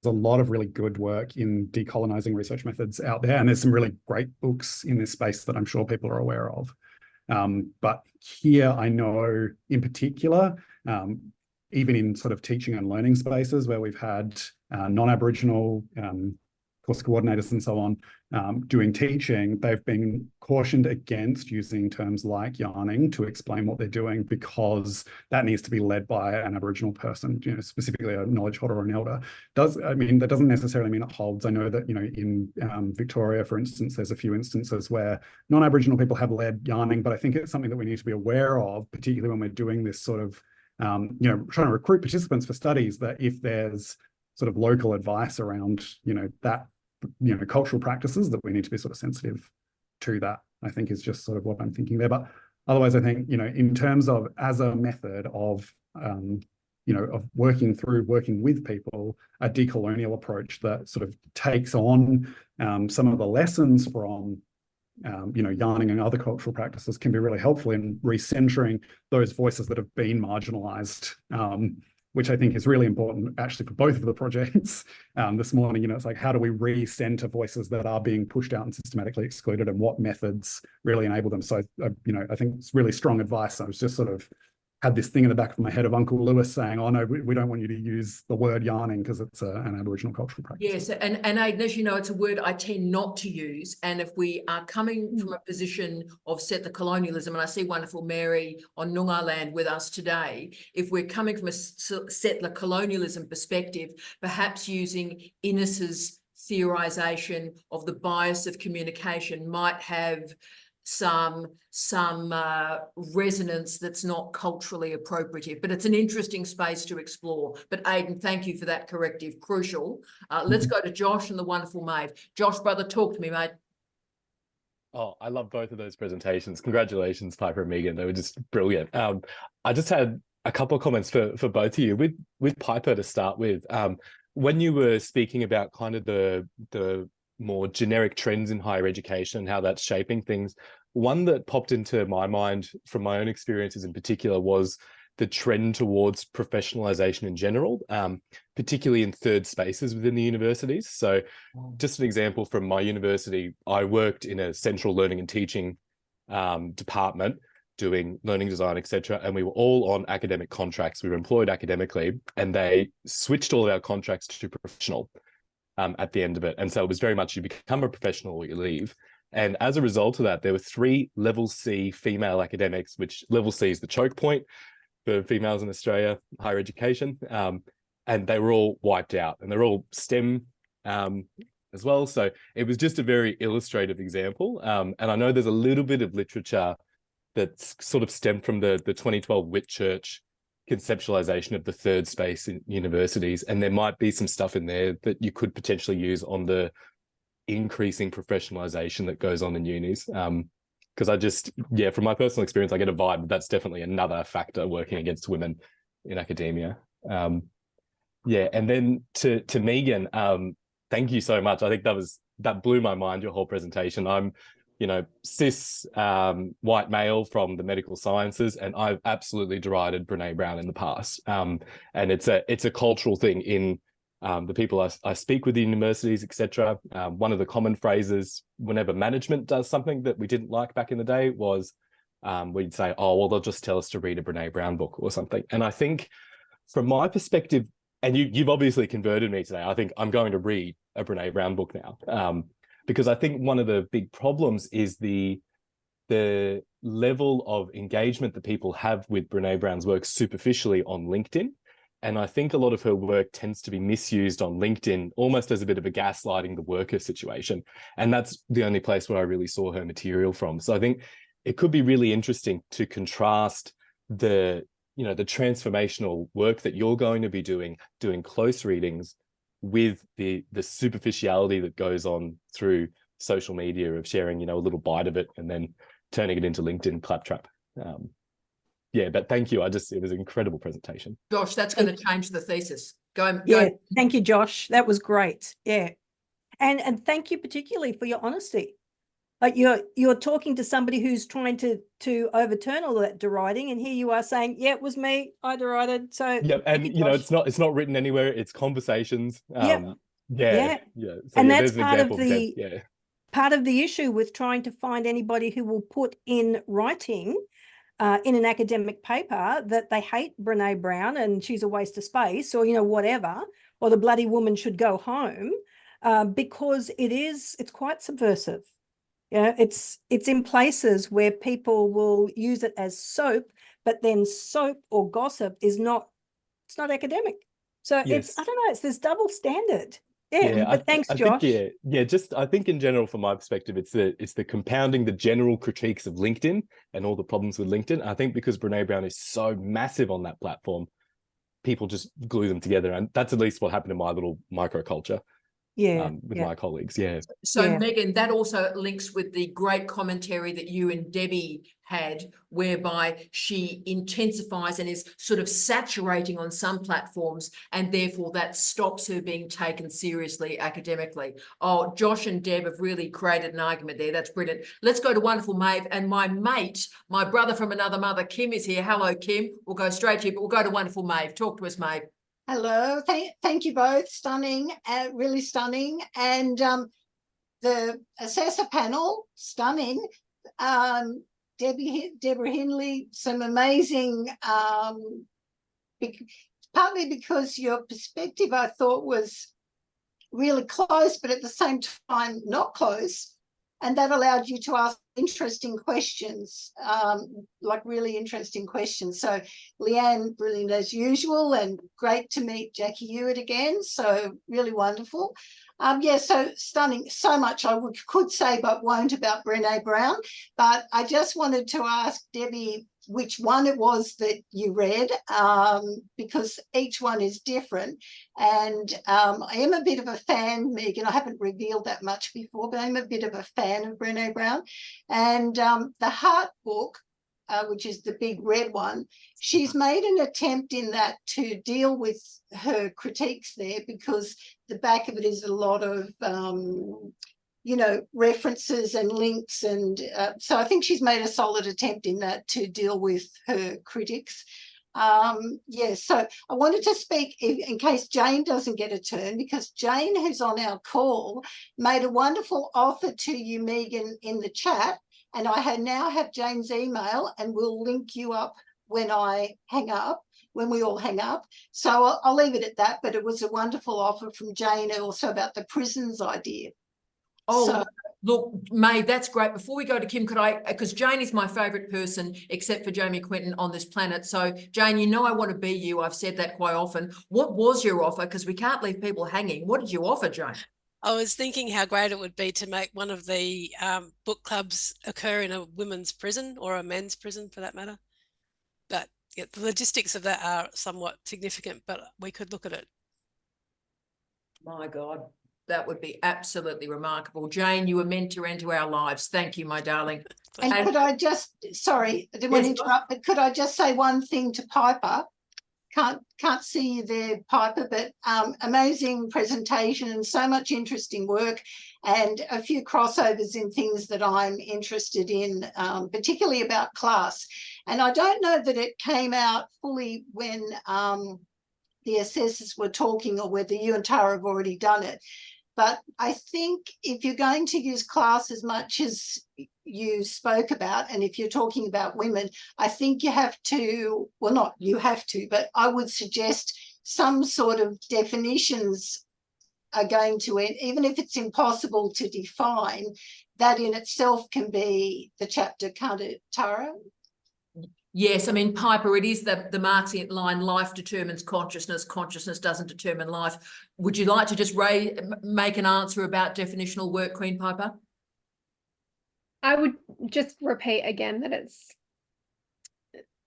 H: a lot of really good work in decolonizing research methods out there, and there's some really great books in this space that I'm sure people are aware of. But here I know in particular, even in sort of teaching and learning spaces where we've had non-Aboriginal course coordinators and so on doing teaching, they've been cautioned against using terms like yarning to explain what they're doing, because that needs to be led by an Aboriginal person, specifically a knowledge holder or an elder. That doesn't necessarily mean it holds. I know that, in Victoria, for instance, there's a few instances where non-Aboriginal people have led yarning, but I think it's something that we need to be aware of, particularly when we're doing this sort of, trying to recruit participants for studies, that if there's sort of local advice around, that, cultural practices, that we need to be sort of sensitive to that, I think is just sort of what I'm thinking there. But otherwise, I think, in terms of as a method of, of working with people, a decolonial approach that sort of takes on some of the lessons from, yarning and other cultural practices can be really helpful in recentering those voices that have been marginalized, which I think is really important actually for both of the projects. This morning, it's like, how do we re-center voices that are being pushed out and systematically excluded, and what methods really enable them? So, I think it's really strong advice. I was just sort of had this thing in the back of my head of Uncle Lewis saying, oh no, we don't want you to use the word yarning because it's an Aboriginal cultural practice.
B: Yes, and Aidan, as you know, it's a word I tend not to use. And if we are coming from a position of settler colonialism, and I see wonderful Mary on Noongar land with us today, if we're coming from a settler colonialism perspective, perhaps using Innes's theorization of the bias of communication might have some resonance that's not culturally appropriative, but it's an interesting space to explore. But Aidan, thank you for that corrective, crucial. Let's go to Josh and the wonderful Maeve. Josh, brother, talk to me, mate.
I: Oh, I love both of those presentations. Congratulations, Piper and Megan. They were just brilliant. I just had a couple of comments for both of you. With Piper to start with, when you were speaking about kind of the more generic trends in higher education and how that's shaping things, one that popped into my mind from my own experiences in particular was the trend towards professionalization in general, particularly in third spaces within the universities. So just an example from my university, I worked in a central learning and teaching department doing learning design, etc. And we were all on academic contracts. We were employed academically, and they switched all of our contracts to professional at the end of it. And so it was very much, you become a professional or you leave. And as a result of that, there were 3 level C female academics, which level C is the choke point for females in Australia, higher education. And they were all wiped out, and they're all STEM as well. So it was just a very illustrative example. And I know there's a little bit of literature that's sort of stemmed from the 2012 Whitchurch conceptualization of the third space in universities. And there might be some stuff in there that you could potentially use on the increasing professionalization that goes on in unis. Because I just, yeah, from my personal experience, I get a vibe that's definitely another factor working against women in academia. Yeah, and then to Megan, thank you so much. I think that blew my mind, your whole presentation. I'm, cis white male from the medical sciences, and I've absolutely derided Brene Brown in the past. And it's a cultural thing in the people I speak with in universities, etc. One of the common phrases whenever management does something that we didn't like back in the day was we'd say, oh, well, they'll just tell us to read a Brene Brown book or something. And I think from my perspective, and you've obviously converted me today, I think I'm going to read a Brene Brown book now, because I think one of the big problems is the level of engagement that people have with Brene Brown's work superficially on LinkedIn. And I think a lot of her work tends to be misused on LinkedIn almost as a bit of a gaslighting the worker situation. And that's the only place where I really saw her material from. So I think it could be really interesting to contrast the transformational work that you're going to be doing close readings with the superficiality that goes on through social media of sharing, a little bite of it and then turning it into LinkedIn claptrap. Yeah, but thank you. It was an incredible presentation.
B: Josh, that's going to change the thesis. Go.
F: Yeah, thank you, Josh. That was great. Yeah. And thank you particularly for your honesty. Like you're talking to somebody who's trying to overturn all that deriding, and here you are saying, yeah, it was me, I derided. So
I: yeah, and
F: you,
I: it's not written anywhere, it's conversations.
F: Yeah.
I: So
F: and
I: yeah,
F: that's
I: there's an
F: part
I: example
F: of the part of the issue with trying to find anybody who will put in writing in an academic paper that they hate Brene Brown and she's a waste of space, or whatever, or the bloody woman should go home, because it's quite subversive. It's in places where people will use it as soap, but then soap or gossip it's not academic. So
I: yes.
F: I don't know, it's this double standard. Yeah, but thanks, Josh.
I: Think, I think in general, from my perspective, it's the compounding the general critiques of LinkedIn and all the problems with LinkedIn. I think because Brene Brown is so massive on that platform, people just glue them together. And that's at least what happened in my little microculture. With my colleagues.
B: So Megan, that also links with the great commentary that you and Debbie had, whereby she intensifies and is sort of saturating on some platforms, and therefore that stops her being taken seriously academically. Oh, Josh and Deb have really created an argument there. That's brilliant. Let's go to wonderful Maeve, and my mate, my brother from another mother, Kim, is here. Hello, Kim. We'll go straight to you, but we'll go to wonderful Maeve. Talk to us, Maeve.
J: Hello, thank you both. Stunning, really stunning. And the assessor panel, stunning. Deborah Hindley, some amazing, partly because your perspective I thought was really close, but at the same time not close. And that allowed you to ask interesting questions, like really interesting questions. So Leanne, brilliant as usual, and great to meet Jackie Hewitt again. So really wonderful. So stunning. So much I could say but won't about Brene Brown. But I just wanted to ask Debbie which one it was that you read, because each one is different. And I am a bit of a fan, Megan. I haven't revealed that much before, but I'm a bit of a fan of Brene Brown. And the Heart book, which is the big red one, she's made an attempt in that to deal with her critiques there, because the back of it is a lot of references and links, and so I think she's made a solid attempt in that to deal with her critics. So I wanted to speak in case Jane doesn't get a turn, because Jane, who's on our call, made a wonderful offer to you, Megan, in the chat, and I now have Jane's email, and we'll link you up when we all hang up. So I'll leave it at that, but it was a wonderful offer from Jane also about the prisons idea.
B: Oh, look, Maeve, that's great. Before we go to Kim, because Jane is my favourite person, except for Jamie Quinton, on this planet. So, Jane, I want to be you. I've said that quite often. What was your offer? Because we can't leave people hanging. What did you offer, Jane?
K: I was thinking how great it would be to make one of the book clubs occur in a women's prison, or a men's prison for that matter. But the logistics of that are somewhat significant, but we could look at it.
B: My God. That would be absolutely remarkable. Jane, you were meant to enter our lives. Thank you, my darling.
J: And could I just, sorry, I didn't want to
B: Yes,
J: interrupt, but could I just say one thing to Piper? Can't see you there, Piper, but amazing presentation and so much interesting work, and a few crossovers in things that I'm interested in, particularly about class. And I don't know that it came out fully when the assessors were talking, or whether you and Tara have already done it. But I think if you're going to use class as much as you spoke about, and if you're talking about women, I think you have to, well, not you have to, but I would suggest some sort of definitions are going to, even if it's impossible to define, that in itself can be the chapter, can't it, Tara?
B: Yes, I mean, Piper, it is the Marxian line, life determines consciousness, consciousness doesn't determine life. Would you like to just make an answer about definitional work, Queen Piper?
A: I would just repeat again that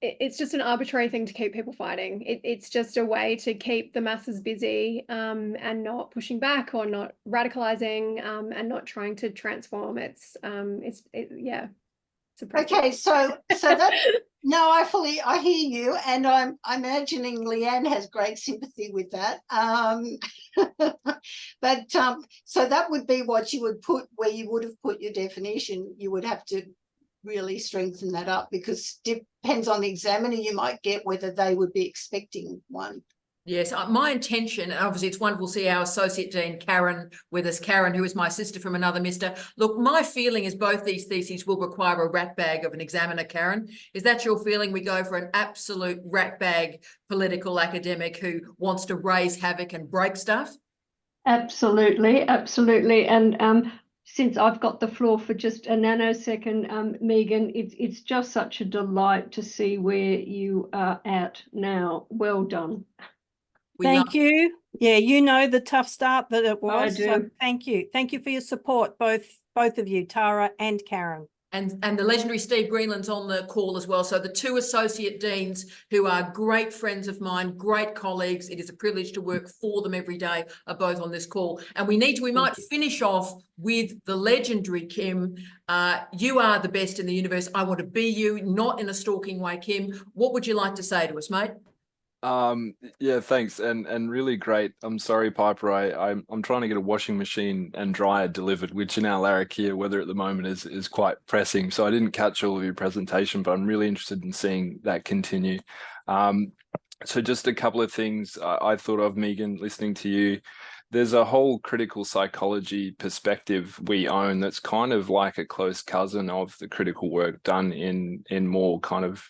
A: it's just an arbitrary thing to keep people fighting. It's just a way to keep the masses busy, and not pushing back, or not radicalizing, and not trying to transform. Yeah.
J: Okay, so that no, I hear you, and I'm imagining Leanne has great sympathy with that. But so that would be what you would put where you would have put your definition. You would have to really strengthen that up, because depends on the examiner you might get whether they would be expecting one.
B: Yes, my intention, obviously it's wonderful to see our Associate Dean Karen with us, Karen, who is my sister from another mister. Look, my feeling is both these theses will require a rat bag of an examiner, Karen. Is that your feeling? We go for an absolute rat bag political academic who wants to raise havoc and break stuff?
L: Absolutely, absolutely. And since I've got the floor for just a nanosecond, Megan, it's just such a delight to see where you are at now. Well done.
F: Thank you. Yeah, you know the tough start that it was.
L: I do.
F: So thank you. Thank you for your support, both of you, Tara and Karen.
B: And the legendary Steve Greenland's on the call as well. So the two associate deans who are great friends of mine, great colleagues, it is a privilege to work for them every day, are both on this call. And we might finish off with the legendary Kim. You are the best in the universe. I want to be you, not in a stalking way, Kim. What would you like to say to us, mate?
M: Yeah, thanks, and really great. I'm sorry, Piper, I'm trying to get a washing machine and dryer delivered, which in our Larrakia weather at the moment is quite pressing. So I didn't catch all of your presentation, but I'm really interested in seeing that continue. So just a couple of things I thought of, Megan, listening to you. There's a whole critical psychology perspective we own that's kind of like a close cousin of the critical work done in more kind of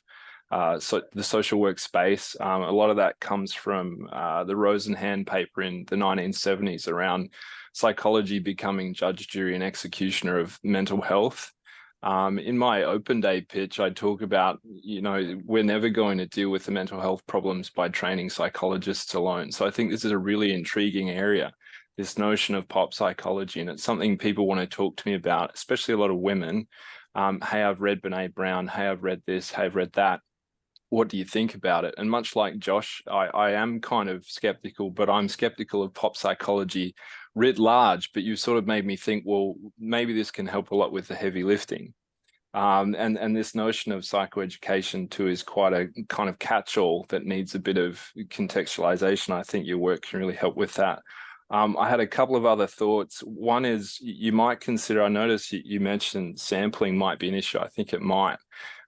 M: so the social work space. A lot of that comes from the Rosenhan paper in the 1970s around psychology becoming judge, jury, and executioner of mental health. In my open day pitch, I talk about, we're never going to deal with the mental health problems by training psychologists alone. So I think this is a really intriguing area, this notion of pop psychology, and it's something people want to talk to me about, especially a lot of women. Hey, I've read Brene Brown. Hey, I've read this. Hey, I've read that. What do you think about it? And much like Josh, I am kind of skeptical, but I'm skeptical of pop psychology writ large. But you sort of made me think, well, maybe this can help a lot with the heavy lifting. And this notion of psychoeducation too is quite a kind of catch-all that needs a bit of contextualization. I think your work can really help with that. I had a couple of other thoughts. One is you might consider, I noticed you mentioned sampling might be an issue. I think it might.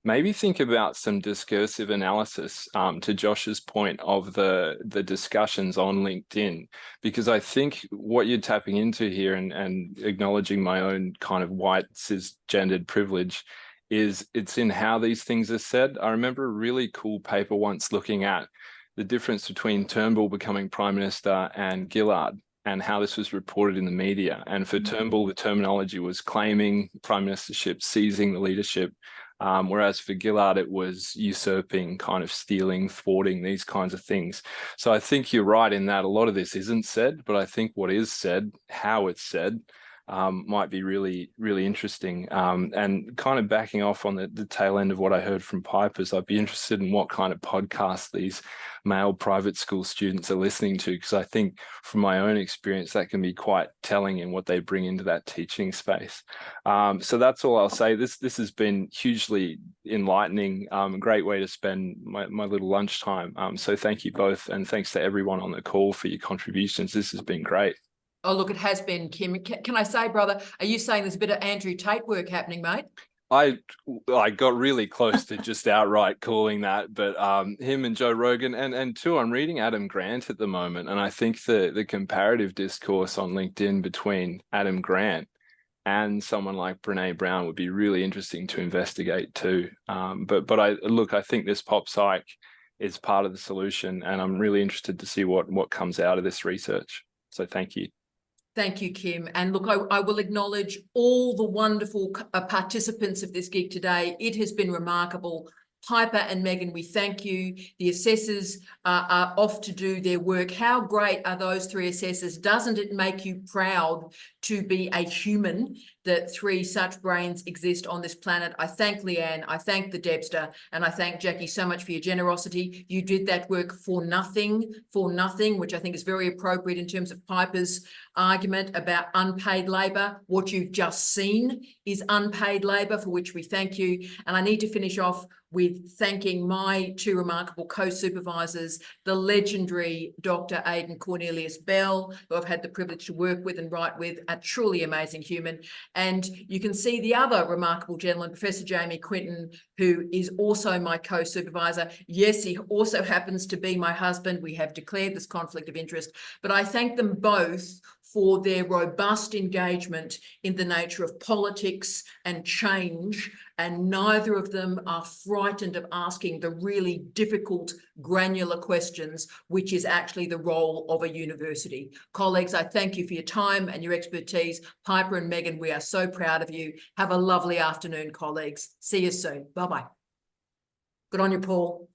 M: Maybe think about some discursive analysis, to Josh's point, of the discussions on LinkedIn, because I think what you're tapping into here and acknowledging my own kind of white cisgendered privilege is it's in how these things are said. I remember a really cool paper once looking at the difference between Turnbull becoming Prime Minister and Gillard, and how this was reported in the media. And for Turnbull, the terminology was claiming prime ministership, seizing the leadership, whereas for Gillard, it was usurping, kind of stealing, thwarting, these kinds of things. So I think you're right in that a lot of this isn't said, but I think what is said, how it's said, might be really, really interesting. And kind of backing off on the tail end of what I heard from Piper's, I'd be interested in what kind of podcasts these male private school students are listening to, because I think from my own experience, that can be quite telling in what they bring into that teaching space. So that's all I'll say. This has been hugely enlightening, a great way to spend my little lunchtime. So thank you both, and thanks to everyone on the call for your contributions. This has been great.
B: Oh, look, it has been, Kim. Can I say, brother, are you saying there's a bit of Andrew Tate work happening, mate?
M: I got really close to just outright calling that, but him and Joe Rogan, and too, I'm reading Adam Grant at the moment, and I think the comparative discourse on LinkedIn between Adam Grant and someone like Brene Brown would be really interesting to investigate too. But I think this pop psych is part of the solution, and I'm really interested to see what comes out of this research. So thank you.
B: Thank you, Kim. And look, I will acknowledge all the wonderful participants of this gig today. It has been remarkable. Piper and Megan, we thank you. The assessors are off to do their work. How great are those three assessors? Doesn't it make you proud to be a human that three such brains exist on this planet? I thank Leanne, I thank the Debster, and I thank Jackie so much for your generosity. You did that work for nothing, which I think is very appropriate in terms of Piper's argument about unpaid labour. What you've just seen is unpaid labour, for which we thank you. And I need to finish off with thanking my two remarkable co-supervisors, the legendary Dr. Aidan Cornelius Bell, who I've had the privilege to work with and write with, a truly amazing human. And you can see the other remarkable gentleman, Professor Jamie Quinton, who is also my co-supervisor. Yes, he also happens to be my husband. We have declared this conflict of interest, but I thank them both for their robust engagement in the nature of politics and change, and neither of them are frightened of asking the really difficult, granular questions, which is actually the role of a university. Colleagues, I thank you for your time and your expertise. Piper and Megan, we are so proud of you. Have a lovely afternoon, colleagues. See you soon. Bye-bye. Good on you, Paul.